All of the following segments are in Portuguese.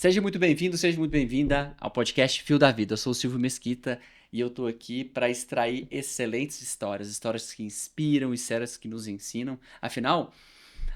Seja muito bem-vindo, seja muito bem-vinda ao podcast Fio da Vida. Eu sou o Silvio Mesquita e eu tô aqui para extrair excelentes histórias, histórias que inspiram, histórias que nos ensinam. Afinal,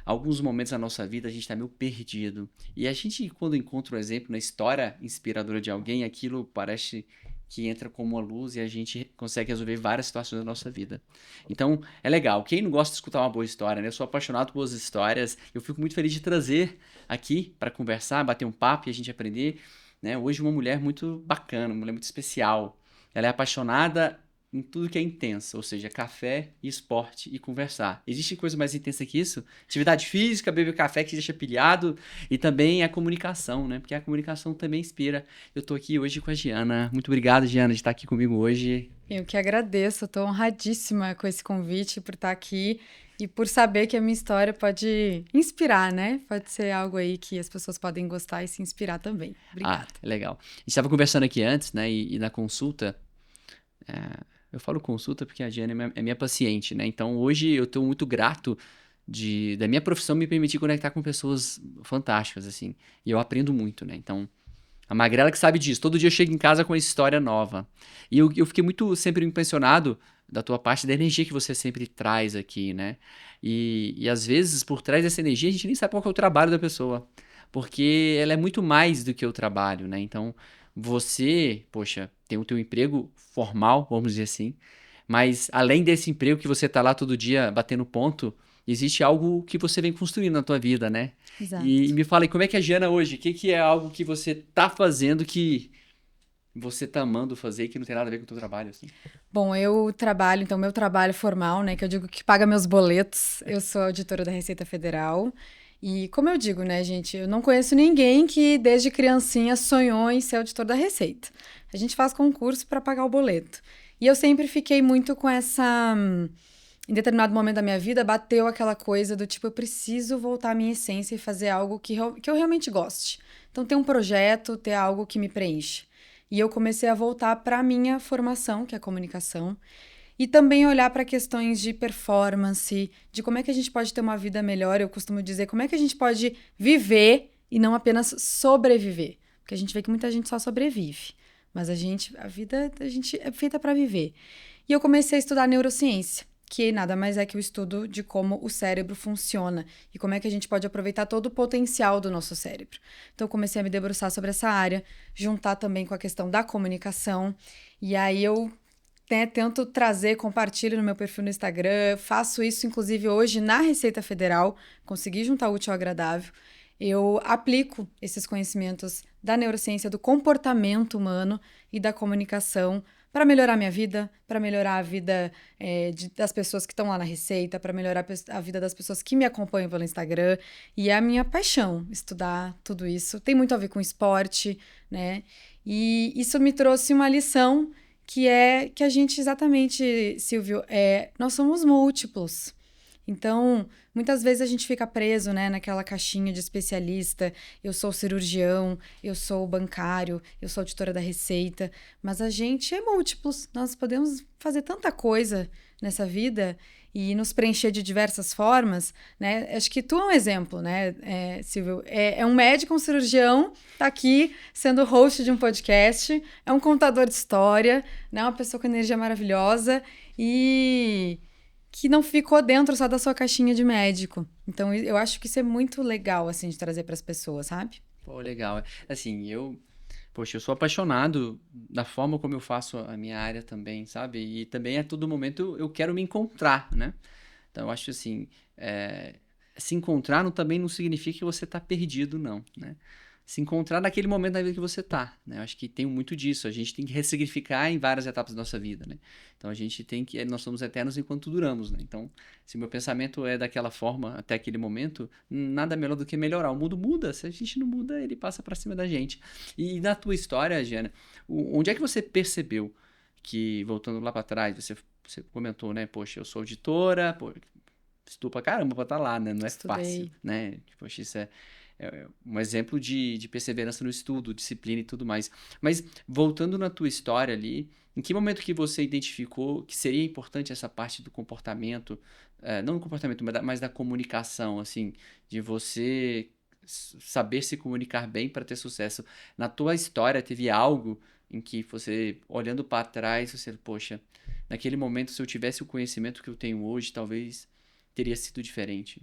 alguns momentos da nossa vida a gente tá meio perdido. E a gente, quando encontra um exemplo na história inspiradora de alguém, aquilo parece que entra como uma luz e a gente consegue resolver várias situações da nossa vida. Então, é legal. Quem não gosta de escutar uma boa história, né? Eu sou apaixonado por boas histórias. Eu fico muito feliz de trazer aqui para conversar, bater um papo e a gente aprender, né? Hoje uma mulher muito bacana, uma mulher muito especial. Ela é apaixonada em tudo que é intenso, ou seja, café e esporte e conversar. Existe coisa mais intensa que isso? Atividade física, beber café que te deixa pilhado e também a comunicação, né? Porque a comunicação também inspira. Eu tô aqui hoje com a Giana. Muito obrigado, Giana, de estar aqui comigo hoje. Eu que agradeço, estou honradíssima com esse convite, por estar aqui e por saber que a minha história pode inspirar, né? Pode ser algo aí que as pessoas podem gostar e se inspirar também. Ah, Obrigada. legal. A gente estava conversando aqui antes, né? E na consulta, eu falo consulta porque a Giana é minha paciente, né? Então hoje eu estou muito grato da minha profissão me permitir conectar com pessoas fantásticas, assim. E eu aprendo muito, né? Então, a Magrela que sabe disso. Todo dia eu chego em casa com uma história nova. E eu fiquei muito sempre impressionado da tua parte, da energia que você sempre traz aqui, né? E às vezes, por trás dessa energia, a gente nem sabe qual que é o trabalho da pessoa. Porque ela é muito mais do que o trabalho, né? Então, você, poxa, tem o teu emprego formal, vamos dizer assim. Mas além desse emprego que você tá lá todo dia batendo ponto, existe algo que você vem construindo na tua vida, né? E Exato. me fala aí, como é que é a Giana hoje? O que, que é algo que você tá fazendo que você tá amando fazer e que não tem nada a ver com o teu trabalho, assim? Bom, eu trabalho, então, meu trabalho formal, né, que eu digo que paga meus boletos, eu sou auditora da Receita Federal. E como eu digo, né, gente, eu não conheço ninguém que desde criancinha sonhou em ser auditor da Receita. A gente faz concurso para pagar o boleto. E eu sempre fiquei muito com essa. Em determinado momento da minha vida, bateu aquela coisa do tipo, eu preciso voltar à minha essência e fazer algo que eu realmente goste. Então, ter um projeto, ter algo que me preenche. E eu comecei a voltar para a minha formação, que é a comunicação, e também olhar para questões de performance, de como é que a gente pode ter uma vida melhor. Eu costumo dizer como é que a gente pode viver e não apenas sobreviver. Porque a gente vê que muita gente só sobrevive, mas a vida a gente é feita para viver. E eu comecei a estudar neurociência, que nada mais é que o estudo de como o cérebro funciona e como é que a gente pode aproveitar todo o potencial do nosso cérebro. Então, eu comecei a me debruçar sobre essa área, juntar também com a questão da comunicação, e aí eu tento trazer, compartilho no meu perfil no Instagram, faço isso inclusive hoje na Receita Federal, consegui juntar o útil ao agradável. Eu aplico esses conhecimentos da neurociência, do comportamento humano e da comunicação para melhorar minha vida, para melhorar a vida das pessoas que estão lá na Receita, para melhorar a vida das pessoas que me acompanham pelo Instagram. E é a minha paixão estudar tudo isso. Tem muito a ver com esporte, né? E isso me trouxe uma lição que é que a gente exatamente, Silvio, nós somos múltiplos. Então, muitas vezes a gente fica preso, né, naquela caixinha de especialista. Eu sou cirurgião, eu sou bancário, eu sou auditora da Receita, mas a gente é múltiplos. Nós podemos fazer tanta coisa nessa vida e nos preencher de diversas formas, né? Acho que tu é um exemplo, né, Silvio? É um médico, um cirurgião, tá aqui sendo host de um podcast, é um contador de história, né? Uma pessoa com energia maravilhosa e que não ficou dentro só da sua caixinha de médico. Então, eu acho que isso é muito legal, assim, de trazer para as pessoas, sabe? Pô, legal. Assim, poxa, eu sou apaixonado da forma como eu faço a minha área também, sabe? E também a todo momento eu quero me encontrar, né? Então, eu acho assim, se encontrar também não significa que você tá perdido, não, né? Se encontrar naquele momento da vida que você tá, né? Eu acho que tem muito disso. A gente tem que ressignificar em várias etapas da nossa vida, né? Então, a gente tem que... Nós somos eternos enquanto duramos, né? Então, se o meu pensamento é daquela forma até aquele momento, nada melhor do que melhorar. O mundo muda. Se a gente não muda, ele passa pra cima da gente. E na tua história, Giana, onde é que você percebeu que, voltando lá pra trás, você comentou, né? Poxa, eu sou auditora, pô, estudo pra caramba pra estar lá, né? Não é fácil, Estudei. né? Poxa, isso é um exemplo de perseverança no estudo, disciplina e tudo mais. Mas, voltando na tua história ali, em que momento que você identificou que seria importante essa parte do comportamento, não do comportamento, mas da comunicação, assim, de você saber se comunicar bem para ter sucesso. Na tua história, teve algo em que você, olhando para trás, você, poxa, naquele momento, se eu tivesse o conhecimento que eu tenho hoje, talvez teria sido diferente.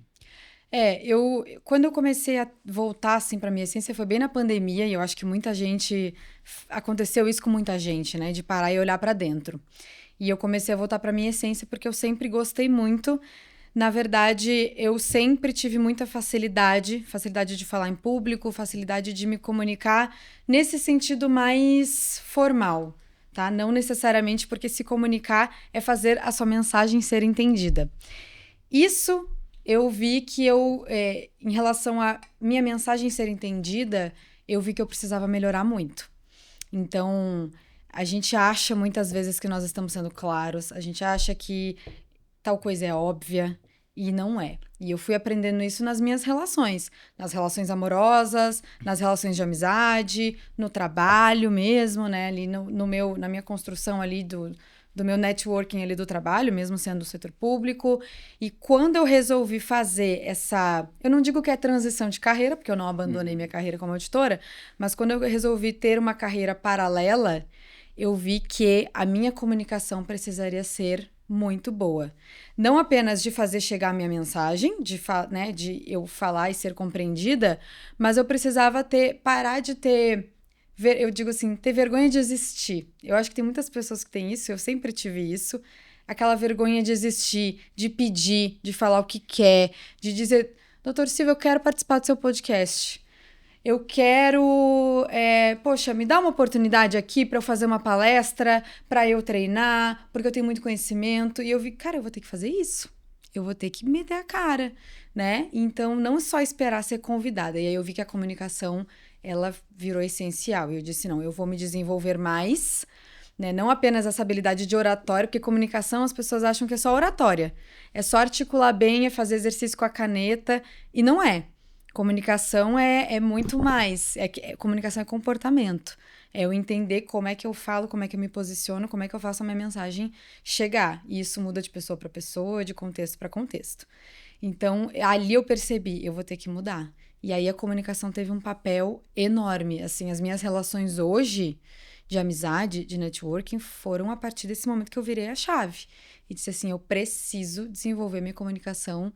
Quando eu comecei a voltar, assim, pra minha essência, foi bem na pandemia, e eu acho que muita gente, aconteceu isso com muita gente, né, de parar e olhar pra dentro. E eu comecei a voltar pra minha essência porque eu sempre gostei muito. Na verdade, eu sempre tive muita facilidade de falar em público, facilidade de me comunicar nesse sentido mais formal, tá? Não necessariamente porque se comunicar é fazer a sua mensagem ser entendida. Isso eu vi que em relação a minha mensagem ser entendida, eu vi que eu precisava melhorar muito. Então, a gente acha muitas vezes que nós estamos sendo claros, a gente acha que tal coisa é óbvia e não é. E eu fui aprendendo isso nas relações amorosas, nas relações de amizade, no trabalho mesmo, né? Ali na minha construção ali do meu networking ali do trabalho, mesmo sendo do setor público. E quando eu resolvi fazer eu não digo que é transição de carreira, porque eu não abandonei minha carreira como auditora, mas quando eu resolvi ter uma carreira paralela, eu vi que a minha comunicação precisaria ser muito boa. Não apenas de fazer chegar a minha mensagem, de eu falar e ser compreendida, mas eu precisava parar de ter, eu digo assim, ter vergonha de existir. Eu acho que tem muitas pessoas que têm isso, eu sempre tive isso, aquela vergonha de existir, de pedir, de falar o que quer, de dizer, doutor Silvio, eu quero participar do seu podcast. Eu quero, poxa, me dá uma oportunidade aqui para eu fazer uma palestra, para eu treinar, porque eu tenho muito conhecimento. E eu vi, cara, eu vou ter que fazer isso. Eu vou ter que meter a cara, né? Então, não só esperar ser convidada. E aí eu vi que a comunicação, ela virou essencial. E eu disse, não, eu vou me desenvolver mais, né? Não apenas essa habilidade de oratória, porque comunicação as pessoas acham que é só oratória. É só articular bem, é fazer exercício com a caneta, e não é. Comunicação é muito mais. Comunicação é comportamento. É eu entender como é que eu falo, como é que eu me posiciono, como é que eu faço a minha mensagem chegar. E isso muda de pessoa para pessoa, de contexto para contexto. Então, ali eu percebi, eu vou ter que mudar. E aí a comunicação teve um papel enorme. Assim, as minhas relações hoje de amizade, de networking, foram a partir desse momento que eu virei a chave. E disse assim, eu preciso desenvolver minha comunicação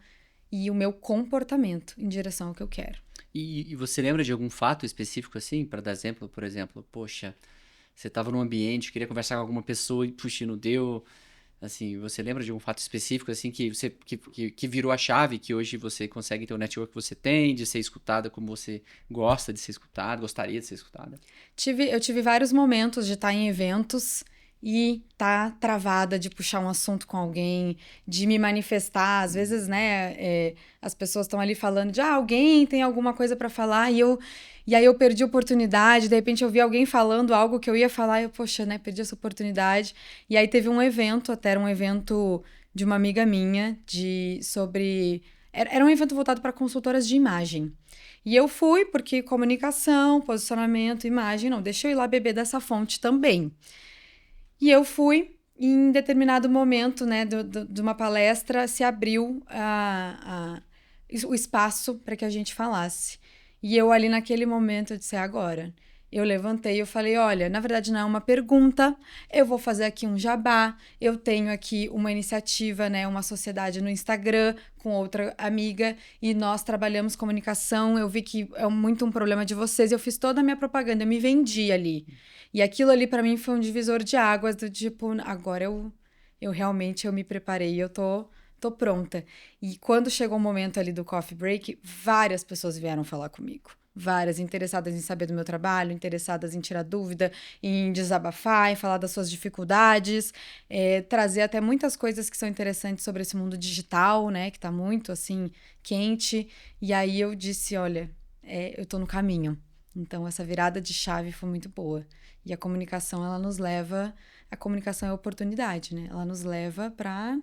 e o meu comportamento em direção ao que eu quero. E você lembra de algum fato específico assim, para dar exemplo, por exemplo, poxa, você estava num ambiente, queria conversar com alguma pessoa e puxa, não deu, assim, você lembra de algum fato específico assim que virou a chave, que hoje você consegue ter o network que você tem, de ser escutada como você gosta de ser escutada, gostaria de ser escutada? Eu tive vários momentos de estar em eventos e tá travada de puxar um assunto com alguém, de me manifestar. Às vezes, né, as pessoas estão ali falando de alguém tem alguma coisa para falar e aí eu perdi a oportunidade. De repente eu vi alguém falando algo que eu ia falar e eu, poxa, né, perdi essa oportunidade. E aí teve um evento, até era um evento de uma amiga minha, era um evento voltado para consultoras de imagem. E eu fui porque comunicação, posicionamento, imagem, não, deixa eu ir lá beber dessa fonte também. E eu fui, e em determinado momento, né, de uma palestra, se abriu o espaço para que a gente falasse. E eu ali naquele momento, eu disse, agora. Eu levantei e eu falei, olha, na verdade não é uma pergunta, eu vou fazer aqui um jabá, eu tenho aqui uma iniciativa, né, uma sociedade no Instagram com outra amiga e nós trabalhamos comunicação, eu vi que é muito um problema de vocês, eu fiz toda a minha propaganda, eu me vendi ali. E aquilo ali para mim foi um divisor de águas do tipo, agora eu realmente eu me preparei, eu tô pronta. E quando chegou o momento ali do coffee break, várias pessoas vieram falar comigo. Várias interessadas em saber do meu trabalho, interessadas em tirar dúvida, em desabafar, em falar das suas dificuldades, trazer até muitas coisas que são interessantes sobre esse mundo digital, né, que tá muito, assim, quente. E aí eu disse, olha, eu tô no caminho. Então, essa virada de chave foi muito boa. E a comunicação, a comunicação é oportunidade, né? Ela nos leva para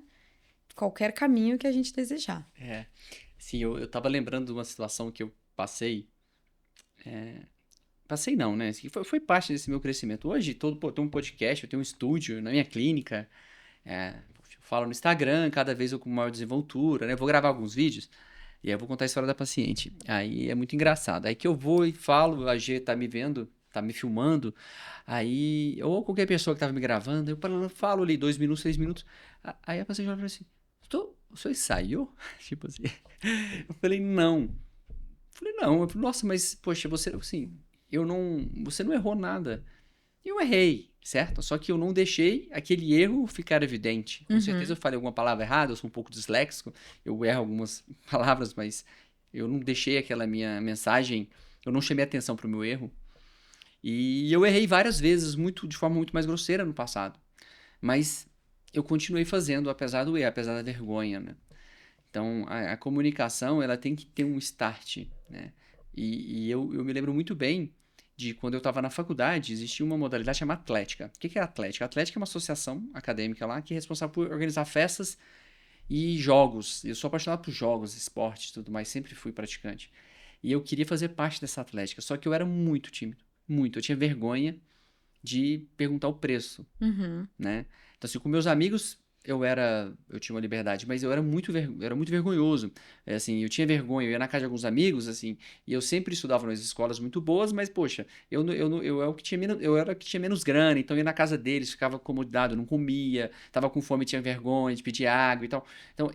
qualquer caminho que a gente desejar. Sim, eu tava lembrando de uma situação que eu passei. Passei não, né? Assim, foi parte desse meu crescimento. Hoje, eu tenho um podcast, eu tenho um estúdio na minha clínica. Eu falo no Instagram, cada vez eu com maior desenvoltura, né? Eu vou gravar alguns vídeos. E aí eu vou contar a história da paciente. Aí é muito engraçado. Aí que eu vou e falo, a G tá me vendo, tá me filmando, aí, ou qualquer pessoa que tava me gravando, eu falo ali 2 minutos, 3 minutos, aí a paciente fala assim, o senhor ensaiou? Tipo assim, eu falei, não. Eu falei, nossa, mas, poxa, você, assim, você não errou nada. Eu errei, certo? Só que eu não deixei aquele erro ficar evidente. Com certeza eu falei alguma palavra errada, eu sou um pouco disléxico, eu erro algumas palavras, mas eu não deixei aquela minha mensagem, eu não chamei atenção para o meu erro. E eu errei várias vezes, de forma muito mais grosseira no passado. Mas eu continuei fazendo, apesar do erro, apesar da vergonha, né? Então, a comunicação, ela tem que ter um start, né? E eu me lembro muito bem de quando eu estava na faculdade, existia uma modalidade chamada Atlética. O que é a Atlética? A Atlética é uma associação acadêmica lá que é responsável por organizar festas e jogos. Eu sou apaixonado por jogos, esportes e tudo mais, sempre fui praticante. E eu queria fazer parte dessa Atlética, só que eu era muito tímido, muito. Eu tinha vergonha de perguntar o preço, né? Então, assim, com meus amigos, eu tinha uma liberdade, mas eu era muito vergonhoso. Assim, eu tinha vergonha, eu ia na casa de alguns amigos, assim, e eu sempre estudava nas escolas muito boas, mas, poxa, eu era o que tinha menos grana, então eu ia na casa deles, ficava acomodado, não comia, tava com fome, tinha vergonha de pedir água e tal. Então,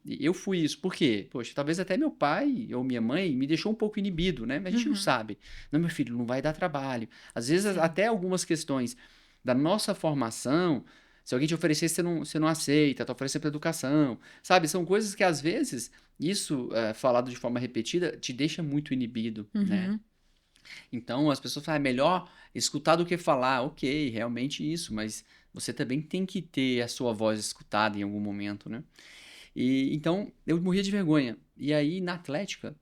eu fui isso. Por quê? Poxa, talvez até meu pai ou minha mãe me deixou um pouco inibido, né? Mas a gente não sabe. Não, meu filho, não vai dar trabalho. Às vezes, até algumas questões da nossa formação, se alguém te oferecer, você não aceita, tá oferecendo para educação, sabe? São coisas que, às vezes, isso, falado de forma repetida, te deixa muito inibido, né? Então, as pessoas falam, é melhor escutar do que falar. Ok, realmente isso, mas você também tem que ter a sua voz escutada em algum momento, né? E, então, eu morria de vergonha. E aí, na Atlética,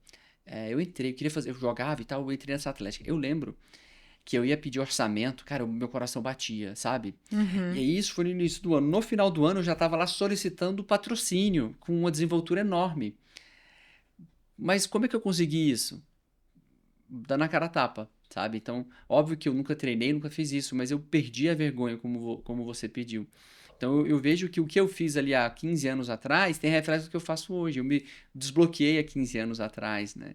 eu entrei, eu jogava e tal, eu entrei nessa Atlética. Eu lembro que eu ia pedir orçamento, cara, o meu coração batia, sabe? E aí isso foi no início do ano. No final do ano eu já estava lá solicitando patrocínio, com uma desenvoltura enorme. Mas como é que eu consegui isso? Dando a cara a tapa, sabe? Então, óbvio que eu nunca treinei, nunca fiz isso, mas eu perdi a vergonha como você pediu. Então, eu vejo que o que eu fiz ali há 15 anos atrás tem reflexo do que eu faço hoje. Eu me desbloqueei há 15 anos atrás, né?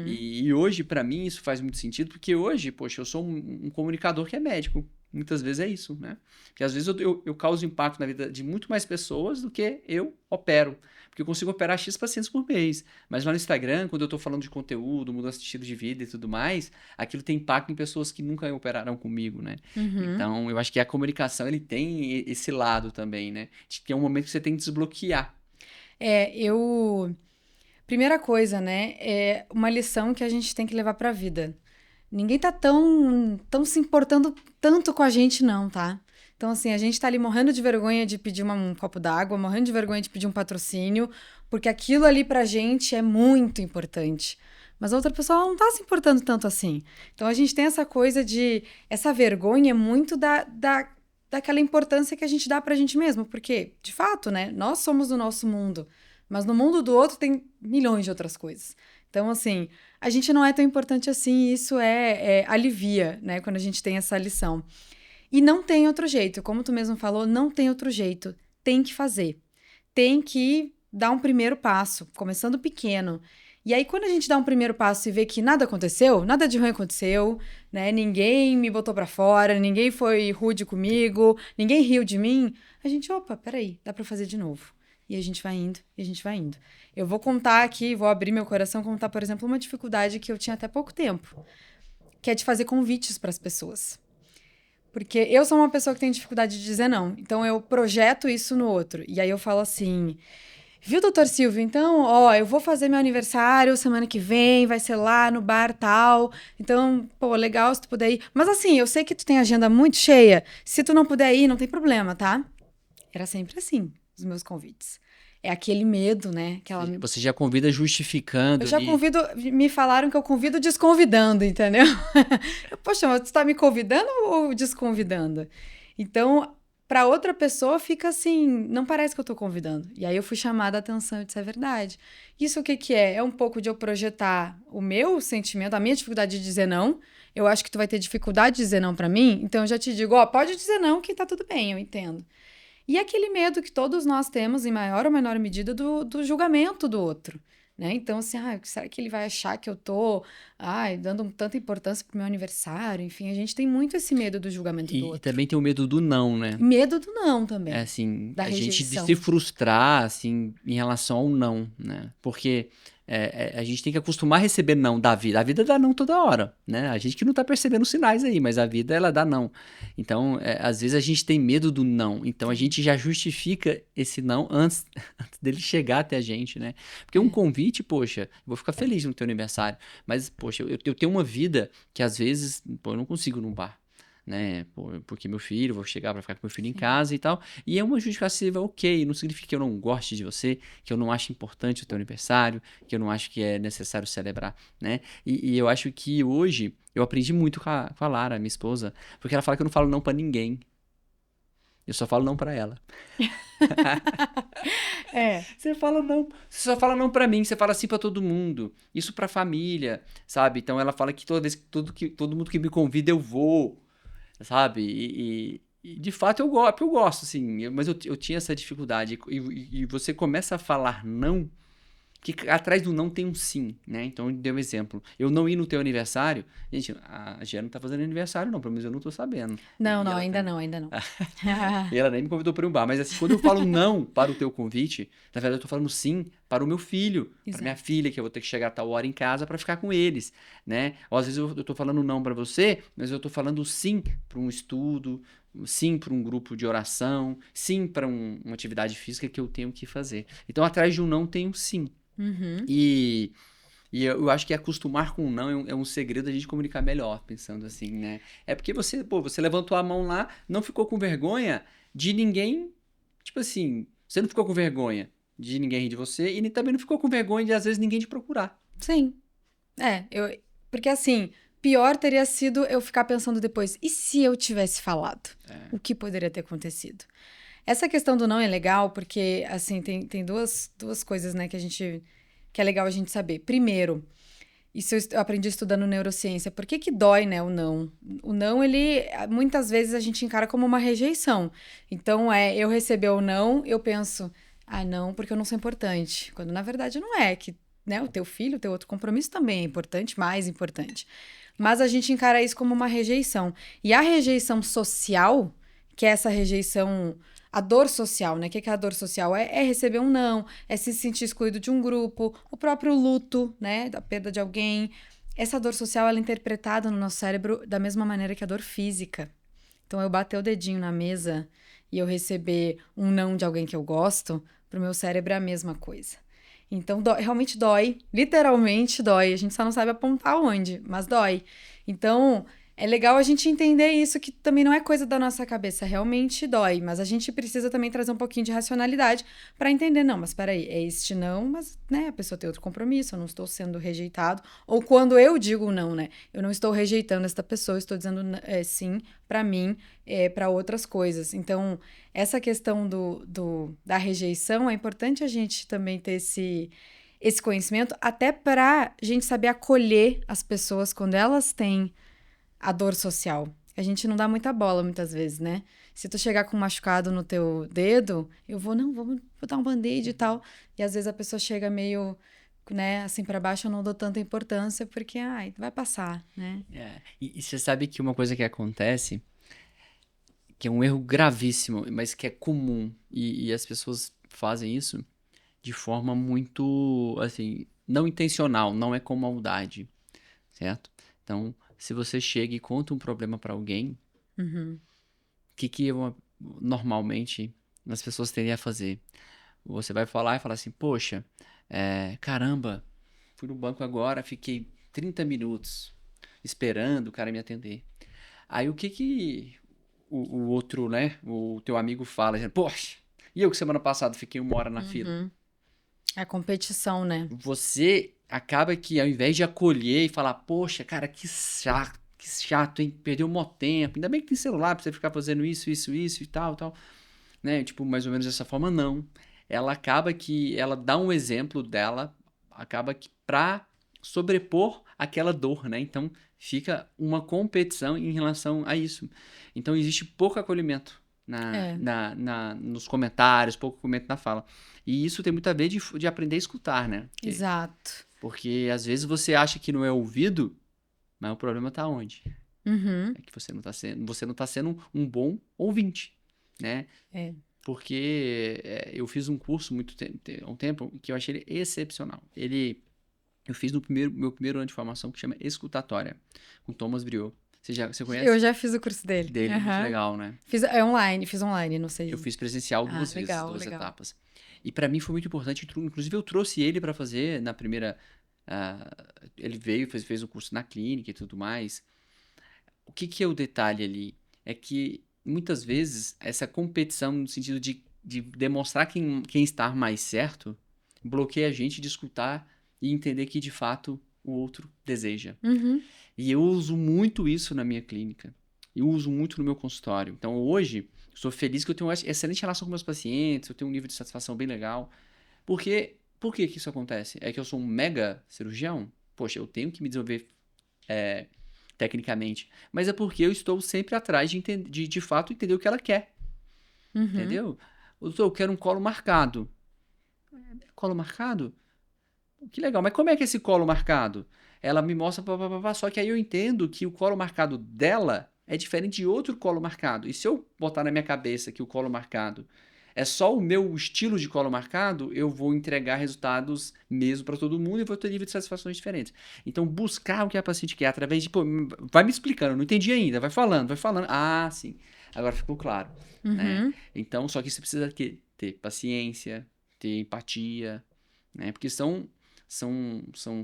E hoje, para mim, isso faz muito sentido, porque hoje, poxa, eu sou um comunicador que é médico. Muitas vezes é isso, né? Porque às vezes eu causo impacto na vida de muito mais pessoas do que eu opero. Porque eu consigo operar X pacientes por mês. Mas lá no Instagram, quando eu tô falando de conteúdo, mudança de estilo de vida e tudo mais, aquilo tem impacto em pessoas que nunca operaram comigo, né? Então, eu acho que a comunicação, ele tem esse lado também, né? De que é um momento que você tem que desbloquear. Primeira coisa, né? É uma lição que a gente tem que levar pra vida. Ninguém tá tão se importando tanto com a gente, não, tá? Então, assim, a gente tá ali morrendo de vergonha de pedir um copo d'água, morrendo de vergonha de pedir um patrocínio, porque aquilo ali pra gente é muito importante. Mas a outra pessoa não tá se importando tanto assim. Então, a gente tem essa coisa essa vergonha é muito daquela importância que a gente dá pra gente mesmo. Porque, de fato, né? Nós somos o nosso mundo. Mas no mundo do outro tem milhões de outras coisas. Então, assim, a gente não é tão importante assim, e isso alivia, né, quando a gente tem essa lição. E não tem outro jeito, como tu mesmo falou, não tem outro jeito. Tem que fazer. Tem que dar um primeiro passo, começando pequeno. E aí, quando a gente dá um primeiro passo e vê que nada aconteceu, nada de ruim aconteceu, né, ninguém me botou pra fora, ninguém foi rude comigo, ninguém riu de mim, a gente, opa, peraí, dá pra fazer de novo. E a gente vai indo, e a gente vai indo. Eu vou contar aqui, vou abrir meu coração, contar, por exemplo, uma dificuldade que eu tinha até pouco tempo, que é de fazer convites para as pessoas. Porque eu sou uma pessoa que tem dificuldade de dizer não. Então, eu projeto isso no outro. E aí eu falo assim, viu, doutor Silvio? Então, eu vou fazer meu aniversário semana que vem, vai ser lá no bar tal. Então, pô, legal se tu puder ir. Mas assim, eu sei que tu tem agenda muito cheia. Se tu não puder ir, não tem problema, tá? Era sempre assim. Os meus convites. É aquele medo, né? Você já convida justificando. Eu já convido... Me falaram que eu convido desconvidando, entendeu? Poxa, mas tu tá me convidando ou desconvidando? Então, para outra pessoa fica assim, não parece que eu tô convidando. E aí eu fui chamada a atenção e disse, é verdade. Isso o que é? É um pouco de eu projetar o meu sentimento, a minha dificuldade de dizer não. Eu acho que tu vai ter dificuldade de dizer não para mim, então eu já te digo, pode dizer não que tá tudo bem, eu entendo. E aquele medo que todos nós temos, em maior ou menor medida, do julgamento do outro, né? Então, assim, será que ele vai achar que eu tô, dando tanta importância pro meu aniversário? Enfim, a gente tem muito esse medo do julgamento do E outro. também tem o medo do não, né? Medo do não É também, assim, da a gente de rejeição. se frustrar, assim, em relação ao não, né? Porque a gente tem que acostumar a receber não da vida. A vida dá não toda hora, né? A gente que não tá percebendo os sinais aí, mas a vida, ela dá não. Então, às vezes a gente tem medo do não. Então, a gente já justifica esse não antes, antes dele chegar até a gente, né? Porque um convite, poxa, eu vou ficar feliz no teu aniversário. Mas, poxa, eu tenho uma vida que às vezes, pô, eu não consigo ir num bar. Né, porque meu filho, vou chegar pra ficar com meu filho em casa e tal, e é uma justificativa ok, não significa que eu não goste de você, que eu não acho importante o teu aniversário, que eu não acho que é necessário celebrar, né, e eu acho que hoje, eu aprendi muito com a Lara, minha esposa, porque ela fala que eu não falo não pra ninguém, eu só falo não pra ela. Você fala não, você só fala não pra mim, você fala sim pra todo mundo, isso pra família, sabe, então ela fala que toda vez que todo mundo que me convida eu vou, sabe? E de fato eu gosto, assim, mas eu tinha essa dificuldade. E você começa a falar não, que atrás do não tem um sim, né? Então, deu um exemplo. Eu não ir no teu aniversário, gente, a Gia não tá fazendo aniversário, não, pelo menos eu não tô sabendo. Não, E não, ela ainda também. não, ainda não. E ela nem me convidou para um bar, mas assim, quando eu falo não para o teu convite, na verdade eu tô falando sim para o meu filho, para minha Exato. filha, que eu vou ter que chegar a tal hora em casa para ficar com eles, né? Ou às vezes eu tô falando não para você, mas eu tô falando sim para um estudo, sim para um grupo de oração, sim para uma atividade física que eu tenho que fazer. Então atrás de um não tem um sim. Uhum. E eu acho que acostumar com o não é um segredo da gente comunicar melhor, pensando assim, né? É porque você levantou a mão lá, não ficou com vergonha de ninguém, tipo assim, você não ficou com vergonha de ninguém rir de você e também não ficou com vergonha de, às vezes, ninguém te procurar. Sim. Porque assim, pior teria sido eu ficar pensando depois, e se eu tivesse falado? O que poderia ter acontecido? Essa questão do não é legal porque, assim, tem duas coisas, né, que é legal a gente saber. Primeiro, isso eu aprendi estudando neurociência. Por que dói, né, o não? O não, muitas vezes a gente encara como uma rejeição. Então, eu receber o não, eu penso, não, porque eu não sou importante. Quando, na verdade, não é, que, né, o teu filho, o teu outro compromisso também é importante, mais importante. Mas a gente encara isso como uma rejeição. E a rejeição social, que é essa rejeição, a dor social, né? O que é a dor social? É receber um não, é se sentir excluído de um grupo, o próprio luto, né? Da perda de alguém. Essa dor social, ela é interpretada no nosso cérebro da mesma maneira que a dor física. Então, eu bater o dedinho na mesa e eu receber um não de alguém que eu gosto, pro meu cérebro é a mesma coisa. Então, realmente dói, literalmente dói. A gente só não sabe apontar onde, mas dói. Então, é legal a gente entender isso, que também não é coisa da nossa cabeça, realmente dói. Mas a gente precisa também trazer um pouquinho de racionalidade para entender, não, mas peraí, é este não, mas, né, a pessoa tem outro compromisso, eu não estou sendo rejeitado. Ou quando eu digo não, né, eu não estou rejeitando esta pessoa, estou dizendo sim para mim, para outras coisas. Então, essa questão da rejeição, é importante a gente também ter esse conhecimento, até para a gente saber acolher as pessoas quando elas têm a dor social. A gente não dá muita bola muitas vezes, né? Se tu chegar com um machucado no teu dedo, eu vou dar um band-aid e tal. E às vezes a pessoa chega meio, né, assim para baixo, eu não dou tanta importância porque, vai passar, né? E você sabe que uma coisa que acontece, que é um erro gravíssimo, mas que é comum, e as pessoas fazem isso de forma muito, assim, não intencional, não é com maldade, certo? Então, se você chega e conta um problema pra alguém, Uhum. o que normalmente as pessoas tendem a fazer? Você vai falar e falar assim, poxa, caramba, fui no banco agora, fiquei 30 minutos esperando o cara me atender. Aí o que o outro, né, o teu amigo fala, dizendo, poxa, e eu que semana passada fiquei 1 hora na fila. Uhum. É a competição, né? Você acaba que ao invés de acolher e falar, poxa, cara, que chato, hein? Perdeu mó tempo. Ainda bem que tem celular pra você ficar fazendo isso e tal, né? Tipo, mais ou menos dessa forma, não. Ela acaba que ela dá um exemplo dela, acaba que pra sobrepor aquela dor, né? Então fica uma competição em relação a isso. Então existe pouco acolhimento É, nos comentários, pouco comento na fala. E isso tem muito a ver de aprender a escutar, né? exato. Porque às vezes você acha que não é ouvido, mas o problema tá onde? Uhum, É que você não tá sendo um bom ouvinte, né? é. Porque eu fiz um curso há um tempo que eu achei ele excepcional. Eu fiz no meu primeiro ano de formação que chama Escutatória, com Thomas Briot. Você Eu conhece? já fiz o curso dele. Dele, muito Aham. legal, né? Fiz online, não Eu sei. fiz presencial Ah, duas vezes, legal, duas legal. etapas. E pra mim foi muito importante, inclusive eu trouxe ele pra fazer na primeira. Ele veio, fez o curso na clínica e tudo mais. O que que é o detalhe ali? É que muitas vezes essa competição no sentido de demonstrar quem está mais certo bloqueia a gente de escutar e entender que de fato o outro deseja. Uhum, E eu uso muito isso na minha clínica. Eu uso muito no meu consultório. Então hoje, estou feliz que eu tenho uma excelente relação com meus pacientes, eu tenho um nível de satisfação bem legal. Por que que isso acontece? É que eu sou um mega cirurgião? Poxa, eu tenho que me desenvolver tecnicamente. Mas é porque eu estou sempre atrás de fato entender o que ela quer. uhum. Entendeu? Doutor, eu quero um colo marcado. Colo marcado? Que legal, mas como é que é esse colo marcado? Ela me mostra, pá, pá, pá, pá, só que aí eu entendo que o colo marcado dela é diferente de outro colo marcado. E se eu botar na minha cabeça que o colo marcado é só o meu estilo de colo marcado, eu vou entregar resultados mesmo para todo mundo e vou ter nível de satisfações diferentes. Então, buscar o que a paciente quer através de, pô, vai me explicando, não entendi ainda, vai falando, vai falando. Ah, sim, agora ficou claro, né? Uhum. Então, só que você precisa ter paciência, ter empatia, né? Porque são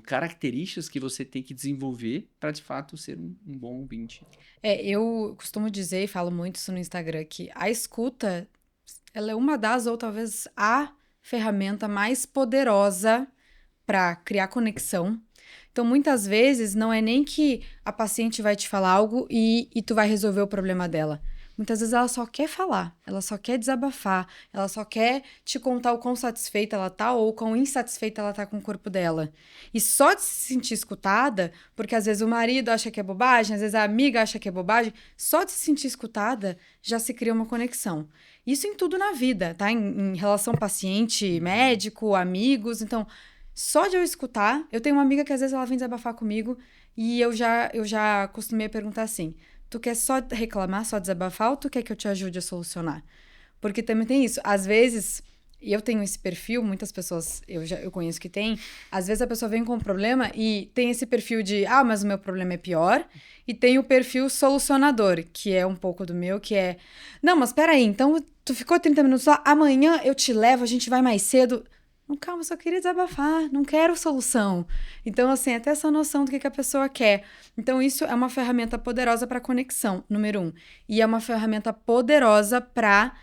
características que você tem que desenvolver para de fato ser um bom ouvinte. É, eu costumo dizer e falo muito isso no Instagram que a escuta, ela é uma das ou talvez a ferramenta mais poderosa para criar conexão. Então, muitas vezes, não é nem que a paciente vai te falar algo e tu vai resolver o problema dela. Muitas vezes ela só quer falar, ela só quer desabafar, ela só quer te contar o quão satisfeita ela tá ou o quão insatisfeita ela tá com o corpo dela. E só de se sentir escutada, porque às vezes o marido acha que é bobagem, às vezes a amiga acha que é bobagem, só de se sentir escutada já se cria uma conexão. Isso em tudo na vida, tá? Em relação paciente, médico, amigos. Então, só de eu escutar, eu tenho uma amiga que às vezes ela vem desabafar comigo e eu já costumei perguntar assim: tu quer só reclamar, só desabafar ou tu quer que eu te ajude a solucionar? Porque também tem isso. Às vezes, e eu tenho esse perfil, muitas pessoas eu conheço que tem. Às vezes a pessoa vem com um problema e tem esse perfil de, mas o meu problema é pior. E tem o perfil solucionador, que é um pouco do meu, que é, não, mas peraí, então tu ficou 30 minutos lá, amanhã eu te levo, a gente vai mais cedo. Não, calma, eu só queria desabafar, não quero solução. Então, assim, até essa noção do que a pessoa quer. Então, isso é uma ferramenta poderosa para conexão, número um. E é uma ferramenta poderosa para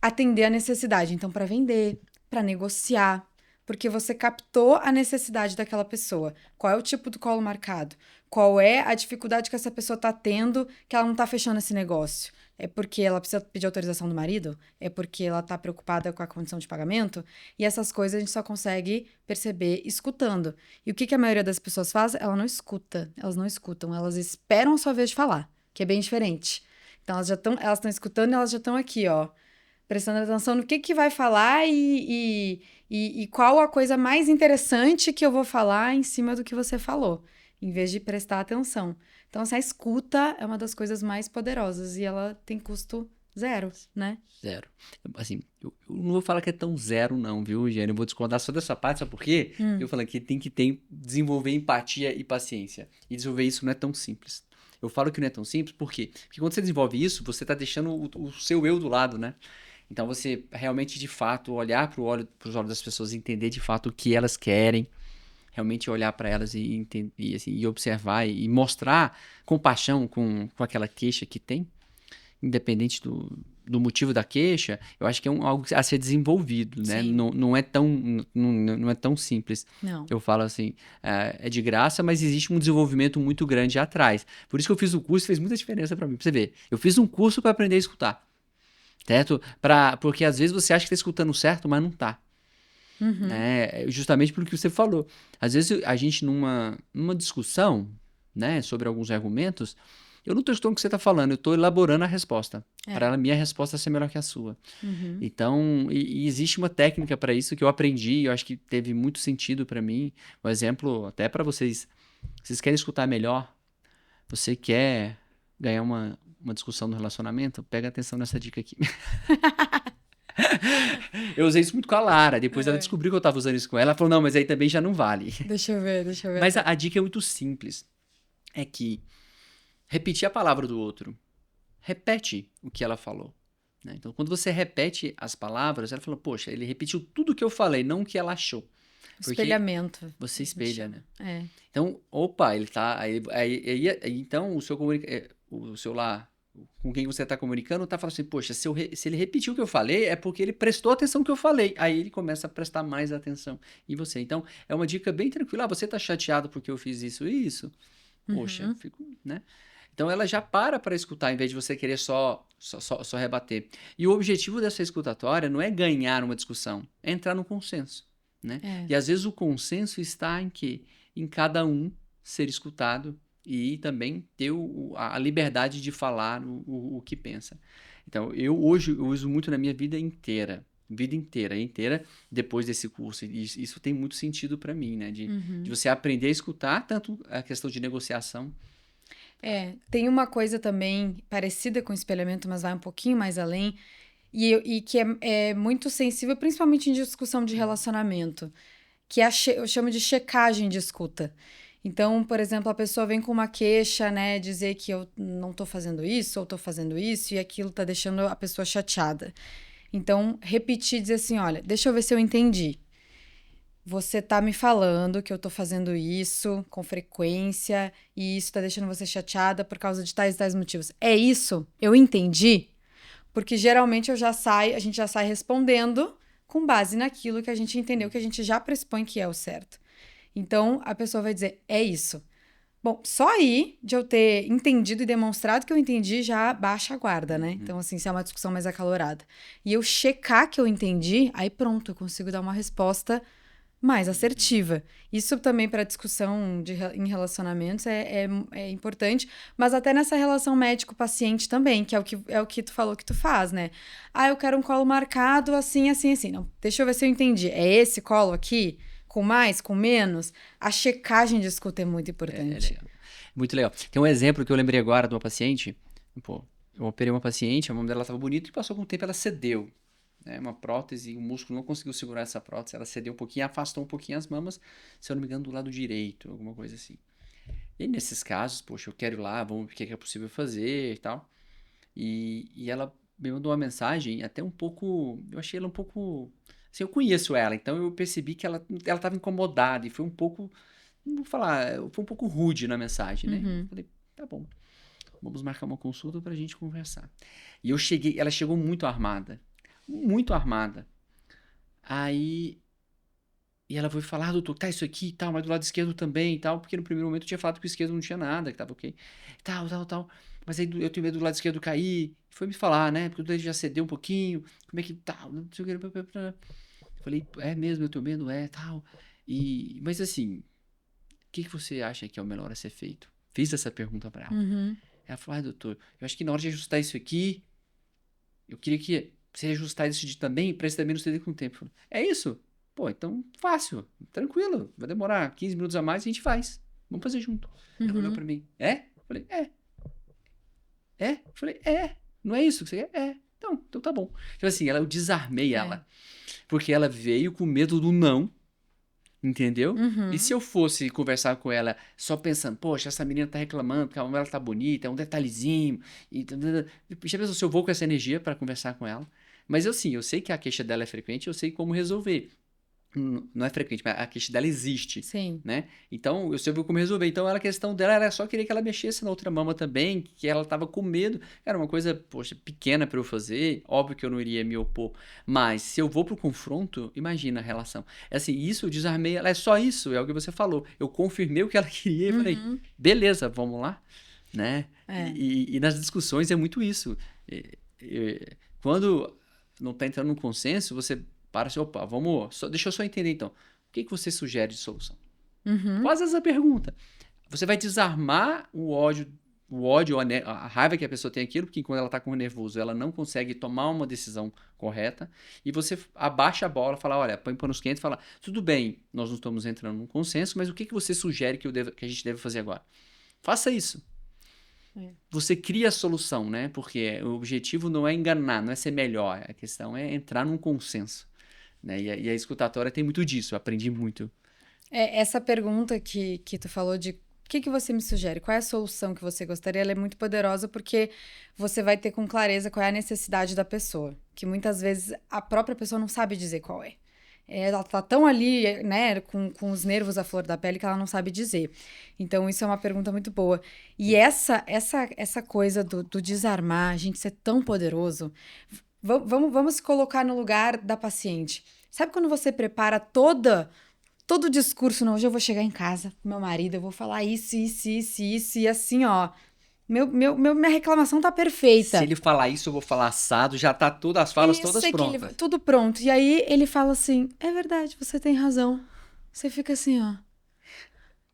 atender a necessidade. Então, para vender, para negociar, porque você captou a necessidade daquela pessoa. Qual é o tipo do colo marcado? Qual é a dificuldade que essa pessoa está tendo que ela não está fechando esse negócio? É porque ela precisa pedir autorização do marido? É porque ela está preocupada com a condição de pagamento? E essas coisas a gente só consegue perceber escutando. E o que a maioria das pessoas faz? Ela não escuta. Elas não escutam. Elas esperam a sua vez de falar, que é bem diferente. Então, elas estão escutando e elas já estão aqui, ó, prestando atenção no que vai falar e qual a coisa mais interessante que eu vou falar em cima do que você falou, em vez de prestar atenção. Então, essa escuta é uma das coisas mais poderosas e ela tem custo zero, né? Zero. Assim, eu não vou falar que é tão zero, não, viu, Gênio? Eu vou discordar só dessa parte, sabe por quê? Porque eu falei que tem que desenvolver empatia e paciência. E desenvolver isso não é tão simples. Eu falo que não é tão simples, por quê? Porque quando você desenvolve isso, você está deixando o seu eu do lado, né? Então você realmente, de fato, olhar para os olhos das pessoas e entender de fato o que elas querem, realmente olhar para elas assim, e observar e mostrar compaixão com aquela queixa que tem, independente do motivo da queixa, eu acho que é algo a ser desenvolvido, né? Sim. Não é tão simples. Não. Eu falo assim, é de graça, mas existe um desenvolvimento muito grande atrás. Por isso que eu fiz o curso, fez muita diferença para mim. Pra você ver, eu fiz um curso para aprender a escutar. Certo? Porque às vezes você acha que está escutando certo, mas não está. Uhum. Né? Justamente pelo que você falou. Às vezes a gente, numa discussão, né, sobre alguns argumentos, Eu não estou estudando o que você está falando, eu estou elaborando a resposta. É. Para a minha resposta ser melhor que a sua. Uhum. Então, e existe uma técnica para isso que eu aprendi, eu acho que teve muito sentido para mim. Um exemplo, até para vocês. Vocês querem escutar melhor? Você quer ganhar uma discussão no relacionamento? Pega atenção nessa dica aqui. Eu usei isso muito com a Lara. Depois ela descobriu que eu estava usando isso com ela. Ela falou, não, mas aí também já não vale. Deixa eu ver. Mas a dica é muito simples. É que repetir a palavra do outro. Repete o que ela falou. Né? Então, quando você repete as palavras, ela fala, poxa, ele repetiu tudo o que eu falei, não o que ela achou. Porque espelhamento. você espelha, né? É. Então, opa, ele tá... então, o seu lá, com quem você está comunicando, tá falando assim, poxa, se ele repetiu o que eu falei, é porque ele prestou atenção no que eu falei. Aí ele começa a prestar mais atenção em você. Então, é uma dica bem tranquila. Ah, você tá chateado porque eu fiz isso e isso? Poxa, eu fico, né? Então, ela já para escutar, em vez de você querer só rebater. E o objetivo dessa escutatória não é ganhar uma discussão, é entrar no consenso, né? É. E, às vezes, o consenso está em quê? Em cada um ser escutado e também ter a liberdade de falar o que pensa. Então, hoje eu uso muito na minha vida inteira, depois desse curso. E isso tem muito sentido para mim, né? De você aprender a escutar, tanto a questão de negociação. Tem uma coisa também parecida com espelhamento, mas vai um pouquinho mais além, e que é muito sensível, principalmente em discussão de relacionamento, que eu chamo de checagem de escuta. Então, por exemplo, a pessoa vem com uma queixa, né, dizer que eu não tô fazendo isso, ou tô fazendo isso, e aquilo tá deixando a pessoa chateada. Então, repetir, dizer assim, olha, deixa eu ver se eu entendi. Você tá me falando que eu tô fazendo isso com frequência e isso tá deixando você chateada por causa de tais e tais motivos. É isso? Eu entendi? Porque geralmente a gente já sai respondendo com base naquilo que a gente entendeu, que a gente já pressupõe que é o certo. Então, a pessoa vai dizer, é isso. Bom, só aí de eu ter entendido e demonstrado que eu entendi, já baixa a guarda, né? Então, assim, se é uma discussão mais acalorada. E eu checar que eu entendi, aí pronto, eu consigo dar uma resposta mais assertiva. Isso também para discussão em relacionamentos é importante, mas até nessa relação médico-paciente também, que é o que tu falou que tu faz, né? Ah, eu quero um colo marcado assim, assim, assim. Não, deixa eu ver se eu entendi. É esse colo aqui? Com mais, com menos? A checagem de escuta é muito importante. Legal. Muito legal. Tem um exemplo que eu lembrei agora de uma paciente. Pô, eu operei uma paciente, a mão dela estava bonita e passou com o tempo ela cedeu. Uma prótese, o músculo não conseguiu segurar essa prótese, ela cedeu um pouquinho, afastou um pouquinho as mamas, se eu não me engano, do lado direito, alguma coisa assim. E nesses casos, poxa, eu quero ir lá, vamos ver o que é possível fazer e tal. E ela me mandou uma mensagem até um pouco, eu achei ela um pouco, assim, eu conheço ela, então eu percebi que ela estava incomodada e foi um pouco, não vou falar, foi um pouco rude na mensagem, né? Eu falei, tá bom, vamos marcar uma consulta pra gente conversar. E ela chegou muito armada. Aí, e ela foi falar, doutor, tá isso aqui e tal, mas do lado esquerdo também e tal, porque no primeiro momento eu tinha falado que o esquerdo não tinha nada, que tava ok, tal, mas aí eu tenho medo do lado esquerdo cair, foi me falar, né, porque o dedo já cedeu um pouquinho, como é que tal, não sei o que, falei, é mesmo, eu tenho medo, tal, mas assim, o que você acha que é o melhor a ser feito? Fiz essa pergunta pra ela. Ela falou, doutor, eu acho que na hora de ajustar isso aqui, eu queria que você ajustar isso também, pra isso também não ceder com o tempo. Falei, é isso? Pô, então fácil, tranquilo, vai demorar 15 minutos a mais e a gente faz. Vamos fazer junto. Ela olhou pra mim, é? Falei, é. É? Falei, é. Não é isso que você quer? É. Então tá bom. Tipo assim, eu desarmei ela. Porque ela veio com medo do não, entendeu? E se eu fosse conversar com ela só pensando, poxa, essa menina tá reclamando porque a mão ela tá bonita, é um detalhezinho. Já pensou se eu vou com essa energia pra conversar com ela? Mas eu sei que a queixa dela é frequente, eu sei como resolver. Não é frequente, mas a queixa dela existe. Sim. Né? Então, eu sei como resolver. Então, a questão dela era só querer que ela mexesse na outra mama também, que ela tava com medo. Era uma coisa, poxa, pequena para eu fazer. Óbvio que eu não iria me opor. Mas, se eu vou pro confronto, imagina a relação. É assim, isso eu desarmei ela. É só isso, é o que você falou. Eu confirmei o que ela queria e falei, beleza, vamos lá. Né? E nas discussões é muito isso. Quando não tá entrando num consenso, você para assim, opa, deixa eu só entender então. O que você sugere de solução? Faz essa pergunta. Você vai desarmar o ódio o ódio, a raiva que a pessoa tem aquilo, porque quando ela tá com nervoso, ela não consegue tomar uma decisão correta, e você abaixa a bola, fala, olha, põe panos quentes, fala, tudo bem, nós não estamos entrando num consenso, mas o que você sugere que a gente deve fazer agora? Faça isso. Você cria a solução, né? Porque o objetivo não é enganar, não é ser melhor, a questão é entrar num consenso, né? E a escutatória tem muito disso, eu aprendi muito. Essa pergunta que tu falou de o que você me sugere, qual é a solução que você gostaria, ela é muito poderosa porque você vai ter com clareza qual é a necessidade da pessoa, que muitas vezes a própria pessoa não sabe dizer qual é. Ela tá tão ali, né, com os nervos à flor da pele que ela não sabe dizer. Então, isso é uma pergunta muito boa. E essa coisa do desarmar, gente, isso é tão poderoso. Vamos se colocar no lugar da paciente. Sabe quando você prepara todo o discurso? Não, hoje eu vou chegar em casa com meu marido, eu vou falar isso, e assim, ó. Minha reclamação tá perfeita. Se ele falar isso, eu vou falar assado, já tá todas as falas todas prontas. Tudo pronto. E aí ele fala assim, é verdade, você tem razão. Você fica assim, ó.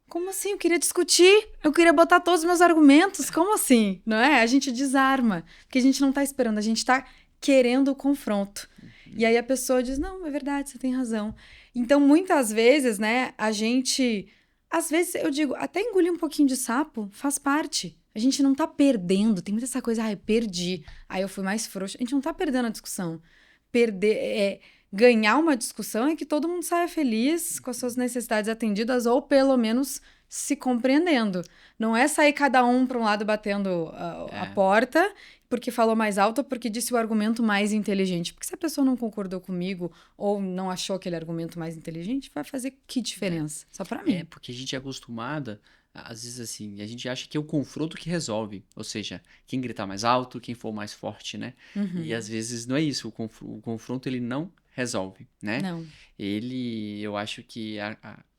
Como assim? Eu queria discutir, eu queria botar todos os meus argumentos, como assim? Não é? A gente desarma, porque a gente não tá esperando, a gente tá querendo o confronto. E aí a pessoa diz, não, é verdade, você tem razão. Então, muitas vezes, né, às vezes eu digo, até engolir um pouquinho de sapo faz parte. A gente não tá perdendo, tem muita essa coisa, eu perdi, aí eu fui mais frouxa. A gente não tá perdendo a discussão. Ganhar uma discussão é que todo mundo saia feliz com as suas necessidades atendidas ou pelo menos se compreendendo. Não é sair cada um para um lado batendo a porta porque falou mais alto ou porque disse o argumento mais inteligente. Porque se a pessoa não concordou comigo ou não achou aquele argumento mais inteligente, vai fazer que diferença? Só para mim. Porque a gente é acostumada, às vezes assim, a gente acha que é o confronto que resolve. Ou seja, quem gritar mais alto, quem for mais forte, né? E às vezes não é isso. O confronto, ele não resolve, né? Não. Eu acho que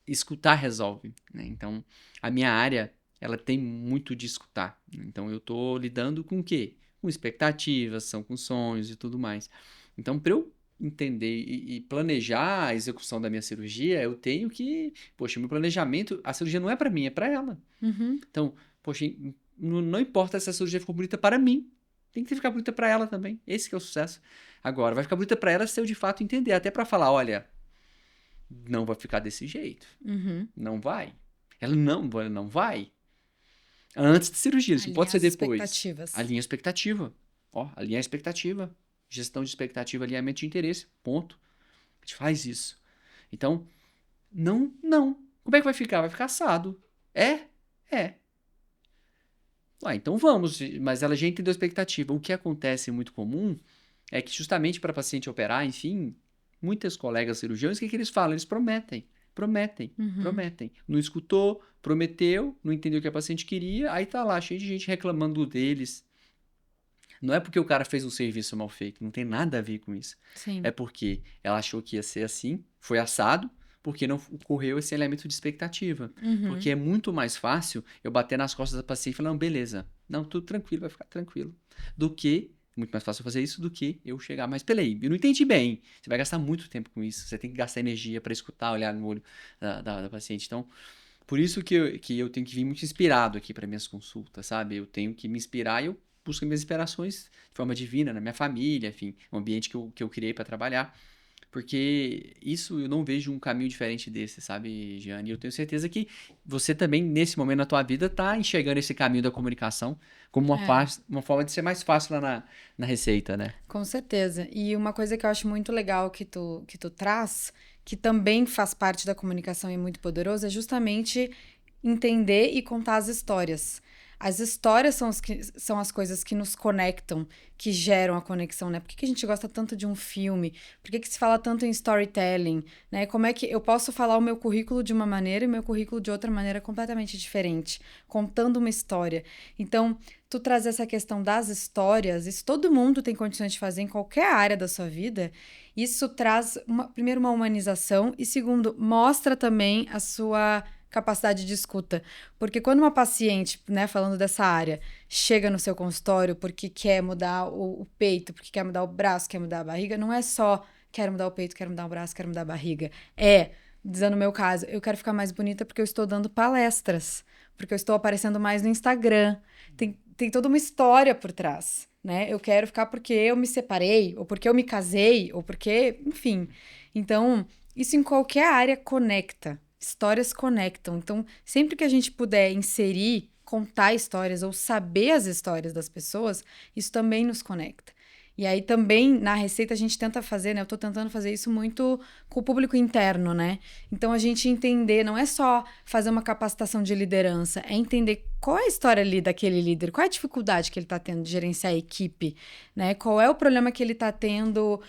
escutar resolve, né? Então, a minha área, ela tem muito de escutar. Então, eu tô lidando com o quê? Com expectativas, são com sonhos e tudo mais. Então, para eu entender e planejar a execução da minha cirurgia, eu tenho que, poxa, meu planejamento, a cirurgia não é para mim, é para ela. Então, poxa, não importa se a cirurgia ficou bonita para mim, tem que ficar bonita para ela também. Esse que é o sucesso. Agora, vai ficar bonita para ela se eu de fato entender, até para falar, olha, não vai ficar desse jeito. Não vai. Ela não vai. Antes de cirurgia, isso não pode ser depois. Alinha a expectativa. Alinha a expectativa. Gestão de expectativa, alinhamento de interesse. Ponto. A gente faz isso. Então, não. Como é que vai ficar? Vai ficar assado. É. Então vamos. Mas ela já entendeu a expectativa. O que acontece muito comum é que justamente para paciente operar, enfim, muitos colegas cirurgiões, o que eles falam? Eles prometem. Não escutou, prometeu, não entendeu o que a paciente queria, aí tá lá, cheio de gente reclamando deles. Não é porque o cara fez um serviço mal feito, não tem nada a ver com isso. Sim. É porque ela achou que ia ser assim, foi assado, porque não ocorreu esse elemento de expectativa. Porque é muito mais fácil eu bater nas costas da paciente e falar, não, beleza, não, tudo tranquilo, vai ficar tranquilo. Muito mais fácil fazer isso do que eu chegar mais pelaí. Eu não entendi bem. Você vai gastar muito tempo com isso. Você tem que gastar energia para escutar, olhar no olho da paciente. Então, por isso que eu tenho que vir muito inspirado aqui para minhas consultas, sabe? Eu tenho que me inspirar e eu busco minhas inspirações de forma divina, na minha família, enfim, um ambiente que eu criei para trabalhar. Porque isso eu não vejo um caminho diferente desse, sabe, Giane? Eu tenho certeza que você também, nesse momento na tua vida, tá enxergando esse caminho da comunicação como uma forma de ser mais fácil lá na receita, né? Com certeza. E uma coisa que eu acho muito legal que tu traz, que também faz parte da comunicação e é muito poderoso, é justamente entender e contar as histórias. As histórias são as coisas que nos conectam, que geram a conexão, né? Por que a gente gosta tanto de um filme? Por que se fala tanto em storytelling, né? Como é que eu posso falar o meu currículo de uma maneira e o meu currículo de outra maneira completamente diferente, contando uma história. Então, tu trazer essa questão das histórias, isso todo mundo tem condições de fazer em qualquer área da sua vida. Isso traz, primeiro, uma humanização e, segundo, mostra também a sua capacidade de escuta. Porque quando uma paciente, né, falando dessa área, chega no seu consultório porque quer mudar o peito, porque quer mudar o braço, quer mudar a barriga, não é só quero mudar o peito, quero mudar o braço, quero mudar a barriga. Dizendo no meu caso, eu quero ficar mais bonita porque eu estou dando palestras. porque eu estou aparecendo mais no Instagram. Tem toda uma história por trás, né? Eu quero ficar porque eu me separei, ou porque eu me casei, ou porque, enfim. Então, isso em qualquer área conecta. Histórias conectam. Então, sempre que a gente puder inserir, contar histórias ou saber as histórias das pessoas, isso também nos conecta. E aí também na receita a gente tenta fazer, né? Eu tô tentando fazer isso muito com o público interno, né? Então a gente entender, não é só fazer uma capacitação de liderança, é entender qual é a história ali daquele líder, qual é a dificuldade que ele tá tendo de gerenciar a equipe, né? Qual é o problema que ele tá tendo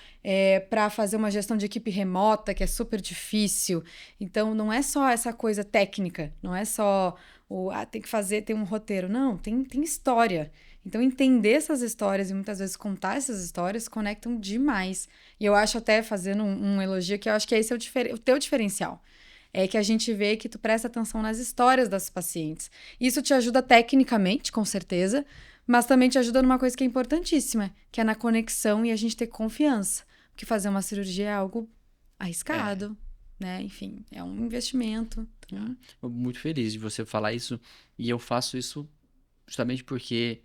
para fazer uma gestão de equipe remota, que é super difícil. Então não é só essa coisa técnica, não é só tem que fazer, tem um roteiro. Não, tem história. Então, entender essas histórias e muitas vezes contar essas histórias conectam demais. E eu acho até, fazendo um elogio, que eu acho que esse é o teu diferencial. É que a gente vê que tu presta atenção nas histórias das pacientes. Isso te ajuda tecnicamente, com certeza, mas também te ajuda numa coisa que é importantíssima, que é na conexão e a gente ter confiança. Porque fazer uma cirurgia é algo arriscado, né? Enfim, é um investimento. Então... Eu tô muito feliz de você falar isso. E eu faço isso justamente porque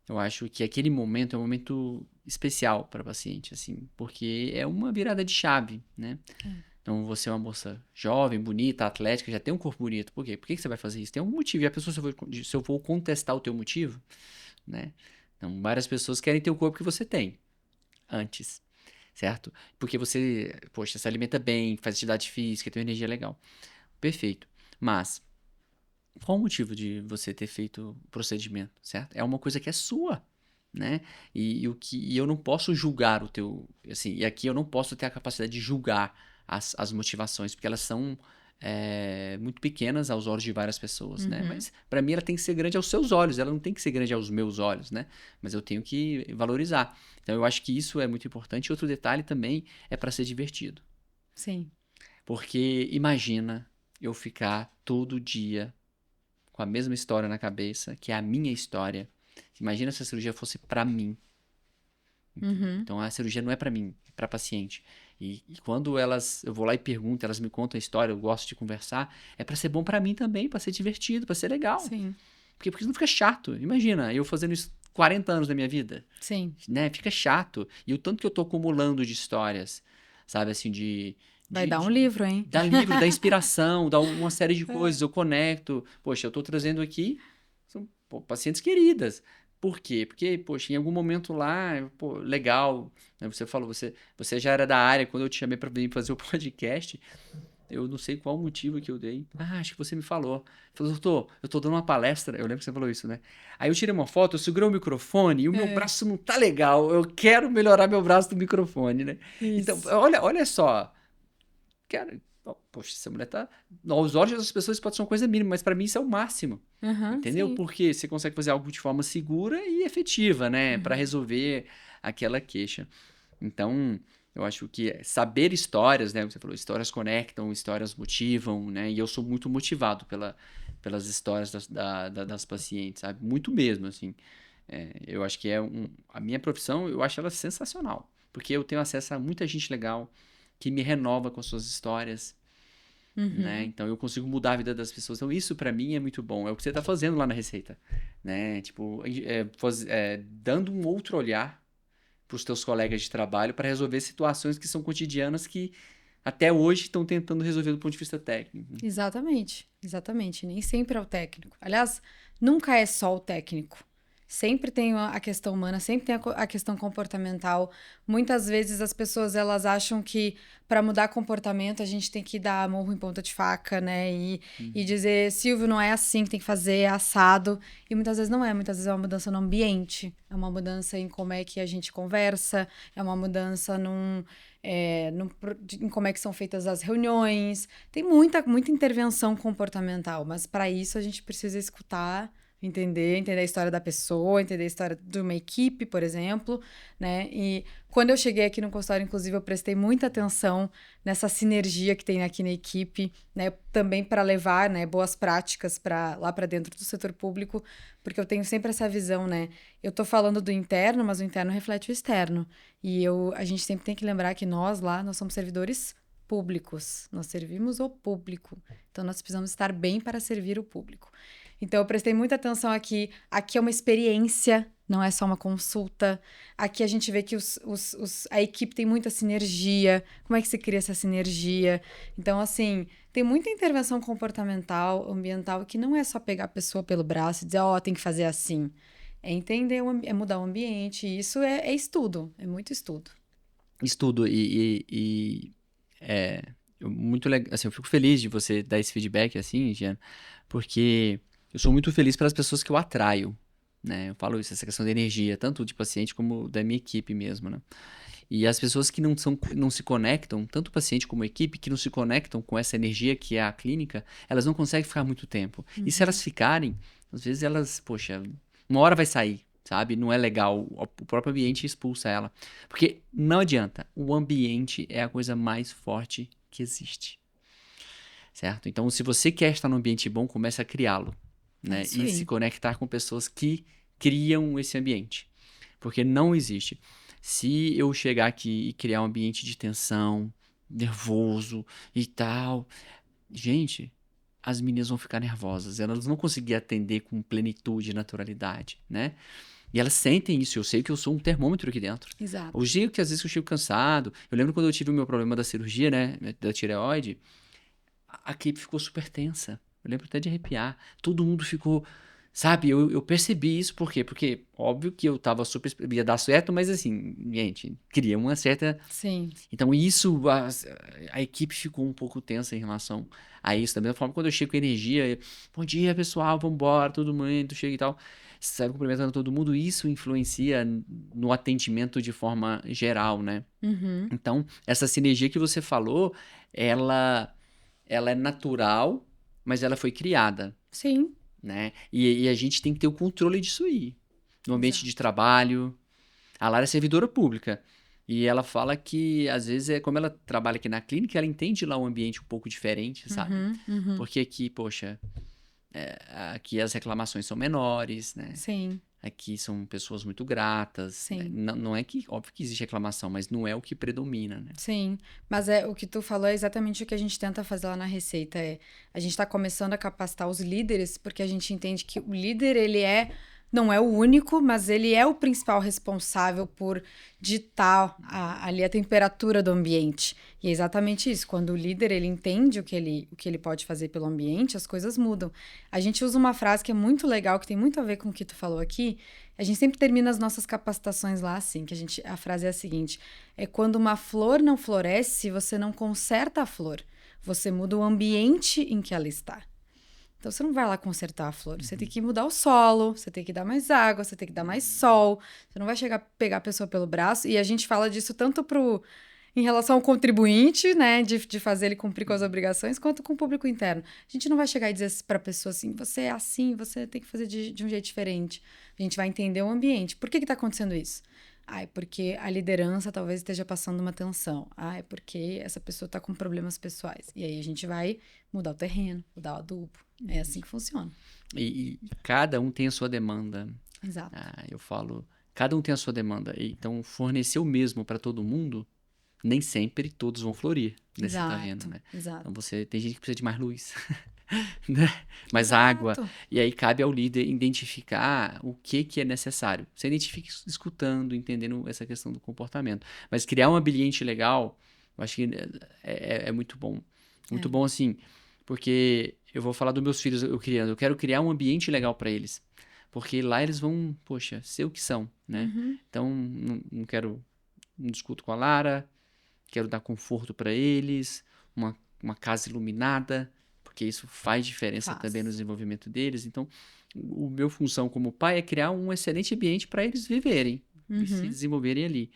eu acho que aquele momento é um momento especial para a paciente, assim, porque é uma virada de chave, né? Então, você é uma moça jovem, bonita, atlética, já tem um corpo bonito. Por quê? Por que você vai fazer isso? Tem um motivo. E a pessoa, se eu for contestar o teu motivo, né? Então, várias pessoas querem ter o corpo que você tem antes, certo? Porque você, poxa, se alimenta bem, faz atividade física, tem uma energia legal. Perfeito. Mas qual o motivo de você ter feito o procedimento, certo? É uma coisa que é sua, né? E eu não posso julgar o teu, assim, e aqui eu não posso ter a capacidade de julgar as motivações, porque elas são muito pequenas aos olhos de várias pessoas, né? Mas para mim ela tem que ser grande aos seus olhos, ela não tem que ser grande aos meus olhos, né? Mas eu tenho que valorizar. Então eu acho que isso é muito importante. E outro detalhe também é para ser divertido. Sim. Porque imagina eu ficar todo dia com a mesma história na cabeça, que é a minha história. Imagina se a cirurgia fosse pra mim. Então a cirurgia não é pra mim, é pra paciente. E quando eu vou lá e pergunto, elas me contam a história, eu gosto de conversar, é pra ser bom pra mim também, pra ser divertido, pra ser legal. Sim. Porque não fica chato. Imagina, eu fazendo isso 40 anos da minha vida. Sim. Né? Fica chato. E o tanto que eu tô acumulando de histórias, sabe, assim, Vai dar um livro, hein? dá livro, dá inspiração, dá uma série de coisas, eu conecto. Poxa, eu tô trazendo aqui, são pacientes queridas. Por quê? Porque, poxa, em algum momento lá, pô, legal, né? Você falou, você já era da área, quando eu te chamei pra vir fazer o podcast, eu não sei qual o motivo que eu dei. Ah, acho que você me falou. Falou, doutor, eu tô dando uma palestra, eu lembro que você falou isso, né? Aí eu tirei uma foto, eu segurei o microfone e o meu braço não tá legal, eu quero melhorar meu braço do microfone, né? Então, Isso. olha só, cara, poxa, essa mulher tá. Aos olhos das pessoas pode ser uma coisa mínima, mas pra mim isso é o máximo. Entendeu? Sim. Porque você consegue fazer algo de forma segura e efetiva, né? Pra resolver aquela queixa. Então, eu acho que saber histórias, né? Você falou, histórias conectam, histórias motivam, né? E eu sou muito motivado pelas histórias das pacientes, sabe? Muito mesmo, assim. Eu acho que a minha profissão, eu acho ela sensacional. Porque eu tenho acesso a muita gente legal que me renova com suas histórias, né? Então eu consigo mudar a vida das pessoas. Então isso pra mim é muito bom. É o que você tá fazendo lá na Receita, né? Tipo, dando um outro olhar pros teus colegas de trabalho para resolver situações que são cotidianas que até hoje estão tentando resolver do ponto de vista técnico. Exatamente. Exatamente. Nem sempre é o técnico. Aliás, nunca é só o técnico. Sempre tem a questão humana, sempre tem a questão comportamental. Muitas vezes as pessoas elas acham que para mudar comportamento a gente tem que dar murro em ponta de faca, né? E dizer, Silvio, não é assim que tem que fazer, é assado. E muitas vezes não é, muitas vezes é uma mudança no ambiente, é uma mudança em como é que a gente conversa, é uma mudança em como é que são feitas as reuniões. Tem muita intervenção comportamental, mas para isso a gente precisa escutar. Entender a história da pessoa, entender a história de uma equipe, por exemplo, né? E quando eu cheguei aqui no consultório, inclusive, eu prestei muita atenção nessa sinergia que tem aqui na equipe, né? Também para levar, né, boas práticas lá para dentro do setor público, porque eu tenho sempre essa visão, né? Eu tô falando do interno, mas o interno reflete o externo. E a gente sempre tem que lembrar que nós somos servidores públicos. Nós servimos o público. Então, nós precisamos estar bem para servir o público. Então, eu prestei muita atenção aqui. Aqui é uma experiência, não é só uma consulta. Aqui a gente vê que a equipe tem muita sinergia. Como é que se cria essa sinergia? Então, assim, tem muita intervenção comportamental, ambiental, que não é só pegar a pessoa pelo braço e dizer, tem que fazer assim. É entender, é mudar o ambiente. E isso é estudo, é muito estudo. Estudo muito legal, assim, eu fico feliz de você dar esse feedback, assim, Giana, porque eu sou muito feliz pelas pessoas que eu atraio, né? Eu falo isso, essa questão da energia, tanto de paciente como da minha equipe mesmo, né? E as pessoas que não se conectam, tanto o paciente como a equipe, que não se conectam com essa energia que é a clínica, elas não conseguem ficar muito tempo. E se elas ficarem, às vezes elas, poxa, uma hora vai sair, sabe? Não é legal, o próprio ambiente expulsa ela. Porque não adianta, o ambiente é a coisa mais forte que existe, certo? Então, se você quer estar num ambiente bom, comece a criá-lo, né? Isso E aí. se conectar com pessoas que criam esse ambiente. Porque não existe. Se eu chegar aqui e criar um ambiente de tensão, nervoso e tal, gente, as meninas vão ficar nervosas, elas não vão conseguir atender com plenitude e naturalidade, né? E elas sentem isso, eu sei que eu sou um termômetro aqui dentro. Exato. Os dias que às vezes eu chego cansado, eu lembro quando eu tive o meu problema da cirurgia, né, da tireoide, a equipe ficou super tensa. Eu lembro até de arrepiar. Todo mundo ficou, sabe, eu percebi isso, por quê? Porque, óbvio que eu tava super, ia dar certo, mas assim, gente, queria uma certa... Sim. Então isso, a equipe ficou um pouco tensa em relação a isso. Da mesma forma, quando eu chego com energia, bom dia pessoal, vambora, todo mundo chega e tal, sai cumprimentando todo mundo, isso influencia no atendimento de forma geral, né? Uhum. Então, essa sinergia que você falou, ela é natural, mas ela foi criada, Sim. né? E a gente tem que ter o controle disso aí. No ambiente de trabalho. A Lara é servidora pública. E ela fala que, às vezes, como ela trabalha aqui na clínica, ela entende lá um ambiente um pouco diferente, sabe? Uhum. Porque aqui, poxa, aqui as reclamações são menores, né? Sim. Aqui são pessoas muito gratas, né? Sim. Não é que, óbvio que existe reclamação, mas não é o que predomina, né? Sim, mas o que tu falou é exatamente o que a gente tenta fazer lá na Receita. A gente está começando a capacitar os líderes, porque a gente entende que o líder, não é o único, mas ele é o principal responsável por ditar ali a temperatura do ambiente. E é exatamente isso, quando o líder, ele entende o que ele pode fazer pelo ambiente, as coisas mudam. A gente usa uma frase que é muito legal, que tem muito a ver com o que tu falou aqui. A gente sempre termina as nossas capacitações lá assim, a frase é a seguinte: é quando uma flor não floresce, você não conserta a flor, você muda o ambiente em que ela está. Então, você não vai lá consertar a flor, você tem que mudar o solo, você tem que dar mais água, você tem que dar mais sol, você não vai pegar a pessoa pelo braço, e a gente fala disso tanto em relação ao contribuinte, né, de fazer ele cumprir com as obrigações, quanto com o público interno. A gente não vai chegar e dizer para a pessoa assim, você é assim, você tem que fazer de um jeito diferente. A gente vai entender o ambiente. Por que está acontecendo isso? É porque a liderança talvez esteja passando uma tensão. É porque essa pessoa está com problemas pessoais. E aí a gente vai mudar o terreno, mudar o adubo. É assim que funciona. E cada um tem a sua demanda. Exato. Eu falo, cada um tem a sua demanda. Então, fornecer o mesmo para todo mundo, nem sempre todos vão florir nesse terreno, né? Exato. Então, tem gente que precisa de mais luz, né? Mais água. E aí cabe ao líder identificar o que é necessário. Você identifica escutando, entendendo essa questão do comportamento. Mas criar um ambiente legal, eu acho que é muito bom. Muito bom, assim, porque eu vou falar dos meus filhos eu quero criar um ambiente legal para eles. Porque lá eles vão, poxa, ser o que são, né? Então, não discuto com a Lara, quero dar conforto para eles, uma casa iluminada, porque isso faz diferença também no desenvolvimento deles. Então, o meu função como pai é criar um excelente ambiente para eles viverem e se desenvolverem ali,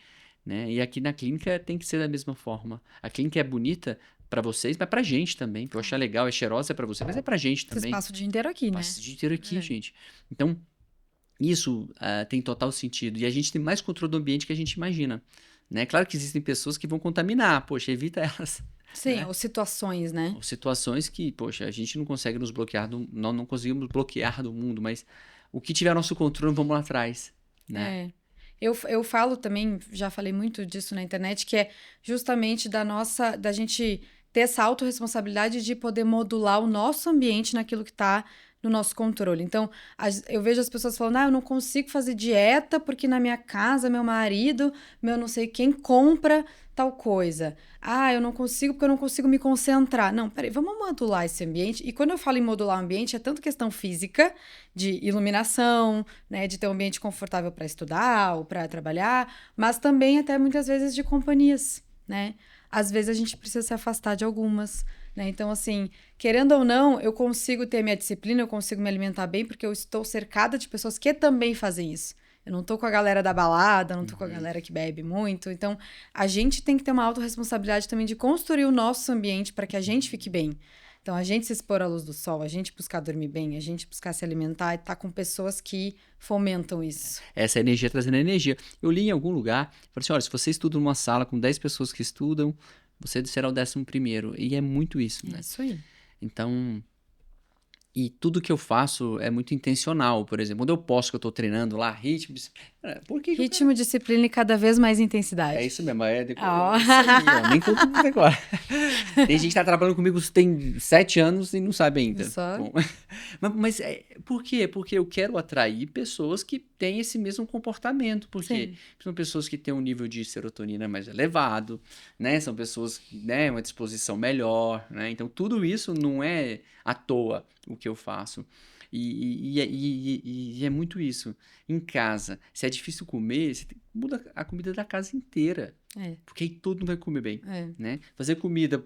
né? E aqui na clínica tem que ser da mesma forma. A clínica é bonita para vocês, mas pra gente também. Eu acho legal, é cheirosa pra você, mas é pra gente também. Vocês passam o dia inteiro aqui, né? Passa o dia inteiro aqui, gente. Então, isso tem total sentido. E a gente tem mais controle do ambiente que a gente imagina, né? Claro que existem pessoas que vão contaminar, poxa, evita elas. Sim, né? ou situações, né? Ou situações que, poxa, a gente não consegue nos bloquear, não conseguimos bloquear do mundo, mas o que tiver nosso controle, vamos lá atrás, né? Eu falo também, já falei muito disso na internet, que é justamente da gente ter essa autorresponsabilidade de poder modular o nosso ambiente naquilo que está no nosso controle. Então, eu vejo as pessoas falando, eu não consigo fazer dieta porque na minha casa, meu marido, meu não sei quem compra tal coisa. Eu não consigo porque eu não consigo me concentrar. Não, peraí, vamos modular esse ambiente. E quando eu falo em modular o ambiente, é tanto questão física, de iluminação, né, de ter um ambiente confortável para estudar ou para trabalhar, mas também até muitas vezes de companhias, né? Às vezes a gente precisa se afastar de algumas, né? Então, assim, querendo ou não, eu consigo ter minha disciplina, eu consigo me alimentar bem, porque eu estou cercada de pessoas que também fazem isso. Eu não tô com a galera da balada, não tô com a galera que bebe muito. Então, a gente tem que ter uma autorresponsabilidade também de construir o nosso ambiente para que a gente fique bem. Então, a gente se expor à luz do sol, a gente buscar dormir bem, a gente buscar se alimentar e estar com pessoas que fomentam isso. Essa energia trazendo energia. Eu li em algum lugar, falei assim, olha, se você estuda numa sala com 10 pessoas que estudam, você será o 11º. E é muito isso, né? É isso aí. Então, e tudo que eu faço é muito intencional. Por exemplo, quando eu posto que eu tô treinando lá, ritmo, por que Ritmo, disciplina e cada vez mais intensidade. É isso mesmo, é isso aí, ó, nem todo mundo decora. Tem gente que tá trabalhando comigo tem 7 anos e não sabe ainda. Só? Bom, mas por quê? Porque eu quero atrair pessoas que têm esse mesmo comportamento. Porque Sim. são pessoas que têm um nível de serotonina mais elevado, né? São pessoas que, né, uma disposição melhor, né? Então, tudo isso não é à toa o que eu faço. E é muito isso. Em casa, se é difícil comer, você muda a comida da casa inteira. É. Porque aí todo mundo vai comer bem, É. né? Fazer comida,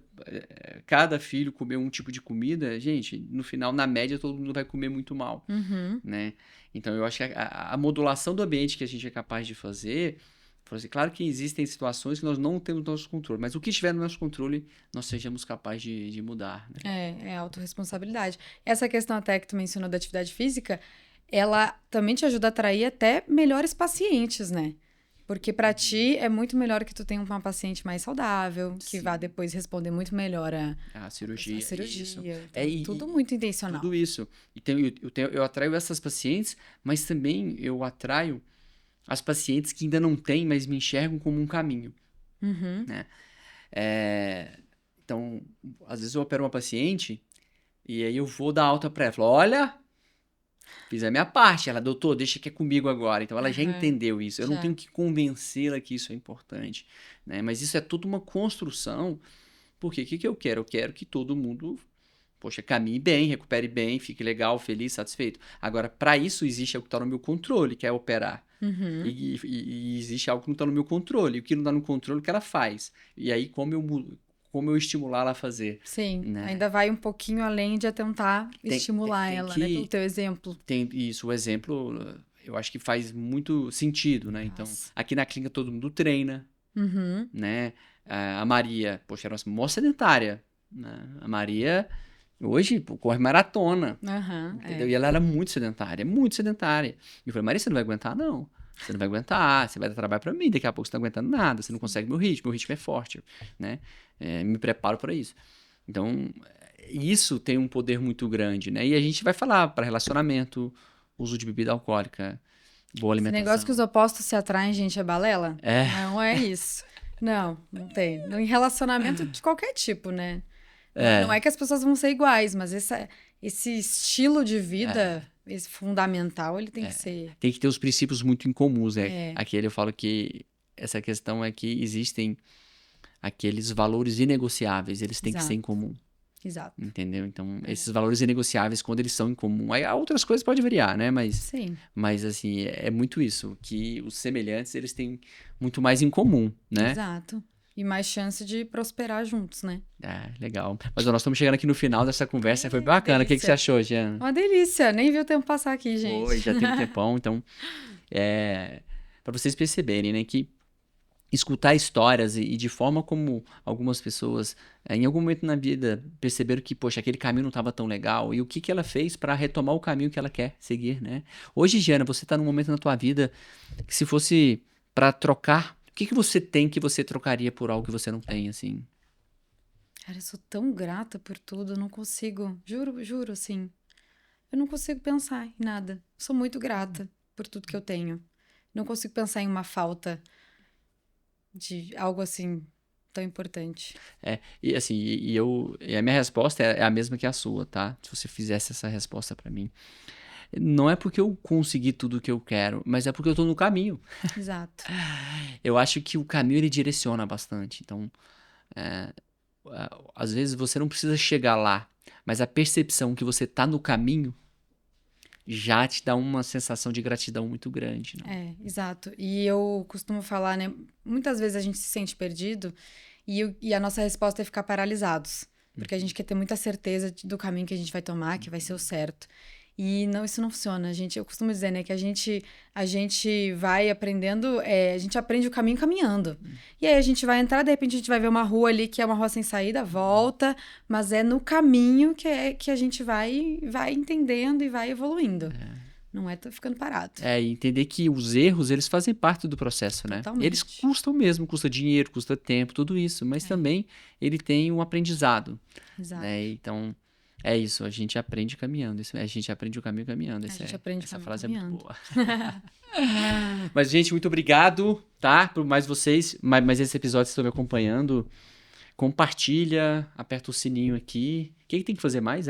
cada filho comer um tipo de comida, gente, no final, na média, todo mundo vai comer muito mal, Uhum. né? Então, eu acho que a modulação do ambiente que a gente é capaz de fazer, claro que existem situações que nós não temos nosso controle, mas o que estiver no nosso controle, nós sejamos capazes de mudar, né? É autorresponsabilidade. Essa questão até que tu mencionou da atividade física, ela também te ajuda a atrair até melhores pacientes, né? Porque pra ti é muito melhor que tu tenha uma paciente mais saudável, que vá depois responder muito melhor a cirurgia. Isso. Então, tudo muito intencional. Tudo isso. Eu atraio essas pacientes, mas também eu atraio as pacientes que ainda não têm, mas me enxergam como um caminho, Uhum. né? Então, às vezes eu opero uma paciente e aí eu vou dar alta pra ela. Falo, olha, fiz a minha parte. Ela, doutor, deixa que é comigo agora. Então, ela já entendeu isso. Eu não tenho que convencê-la que isso é importante, né? Mas isso é tudo uma construção. Porque o que eu quero? Eu quero que todo mundo, poxa, caminhe bem, recupere bem, fique legal, feliz, satisfeito. Agora, para isso, existe algo que está no meu controle, que é operar. Uhum. E existe algo que não está no meu controle. E o que não está no controle, o que ela faz. E aí, como eu estimular ela a fazer. Sim, né? ainda vai um pouquinho além de tentar estimular ela, né? Pelo teu exemplo. Tem isso, o exemplo, eu acho que faz muito sentido, né? Então, aqui na clínica todo mundo treina, Uhum. né? A Maria, poxa, era uma moça sedentária, né? A Maria, hoje, corre maratona, entendeu? E ela era muito sedentária, muito sedentária. E eu falei, Maria, você não vai aguentar, não. Você não vai aguentar, você vai dar trabalho pra mim, daqui a pouco você não tá aguentando nada, você não consegue meu ritmo é forte, né? Me preparo para isso. Então, isso tem um poder muito grande, né? E a gente vai falar para relacionamento, uso de bebida alcoólica, boa alimentação. Esse negócio que os opostos se atraem, gente, é balela? Não é isso. Não tem. Em relacionamento de qualquer tipo, né? Não é que as pessoas vão ser iguais, mas esse estilo de vida, esse fundamental, ele tem que ser... Tem que ter os princípios muito incomuns, né? Aquele eu falo que essa questão é que existem aqueles valores inegociáveis, eles têm que ser em comum. Exato. Entendeu? Então, esses valores inegociáveis, quando eles são em comum, aí outras coisas podem variar, né? Mas assim, é muito isso, que os semelhantes, eles têm muito mais em comum, né? Exato. E mais chance de prosperar juntos, né? Legal. Mas nós estamos chegando aqui no final dessa conversa, foi bacana. O que você achou, Jean? Uma delícia, nem vi o tempo passar aqui, gente. Foi, já tem um tempão, então, para vocês perceberem, né, que escutar histórias e de forma como algumas pessoas, em algum momento na vida, perceberam que, poxa, aquele caminho não estava tão legal, e o que ela fez para retomar o caminho que ela quer seguir, né? Hoje, Giana, você está num momento na tua vida que se fosse para trocar, o que você tem que você trocaria por algo que você não tem, assim? Cara, eu sou tão grata por tudo, eu não consigo, juro, assim, eu não consigo pensar em nada. Sou muito grata por tudo que eu tenho. Não consigo pensar em uma falta de algo assim tão importante. E assim, e a minha resposta é a mesma que a sua, tá? Se você fizesse essa resposta pra mim. Não é porque eu consegui tudo o que eu quero, mas é porque eu tô no caminho. Exato. Eu acho que o caminho ele direciona bastante. Então, às vezes você não precisa chegar lá, mas a percepção que você tá no caminho já te dá uma sensação de gratidão muito grande, né? Exato. E eu costumo falar, né? Muitas vezes a gente se sente perdido e a nossa resposta é ficar paralisados. Porque a gente quer ter muita certeza do caminho que a gente vai tomar, que vai ser o certo. E não, isso não funciona. Eu costumo dizer, né, que a gente vai aprendendo, a gente aprende o caminho caminhando. E aí a gente vai entrar, de repente a gente vai ver uma rua ali que é uma rua sem saída, volta, mas é no caminho que a gente vai entendendo e vai evoluindo. Não é ficando parado. E entender que os erros, eles fazem parte do processo, né? Totalmente. Eles custam mesmo, custa dinheiro, custa tempo, tudo isso, mas também ele tem um aprendizado. Exato. Né? Então, é isso, a gente aprende caminhando, a gente aprende o caminho caminhando. Essa frase caminhando. É muito boa. Mas, gente, muito obrigado, tá? Por mais vocês, mais esse episódio, vocês estão me acompanhando. Compartilha, aperta o sininho aqui. O que tem que fazer mais,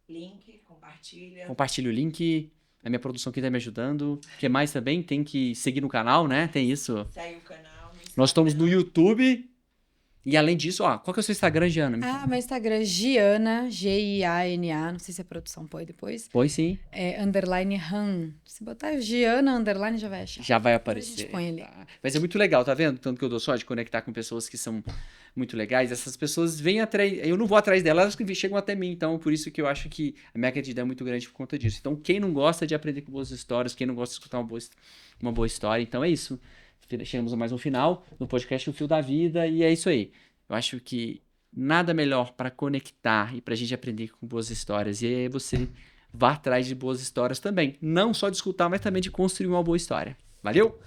Link, compartilha. Compartilha o link. A minha produção aqui tá me ajudando. O que mais também? Tem que seguir no canal, né? Tem isso. Segue o canal. Nós estamos no YouTube. E além disso, qual que é o seu Instagram, Giana? Meu Instagram é Giana, Giana, não sei se a produção põe depois. Põe sim. _ Han. Se botar Giana, _ já vai achar. Já vai aparecer. A gente põe ali. Tá. Mas é muito legal, tá vendo? Tanto que eu dou sorte de conectar com pessoas que são muito legais. Essas pessoas vêm atrás... Eu não vou atrás delas, elas chegam até mim. Então, por isso que eu acho que a minha gratidão é muito grande por conta disso. Então, quem não gosta de aprender com boas histórias, quem não gosta de escutar uma boa história, então é isso. Chegamos a mais um final no podcast O Fio da Vida e é isso aí. Eu acho que nada melhor para conectar e para a gente aprender com boas histórias. E aí você vá atrás de boas histórias também. Não só de escutar, mas também de construir uma boa história. Valeu?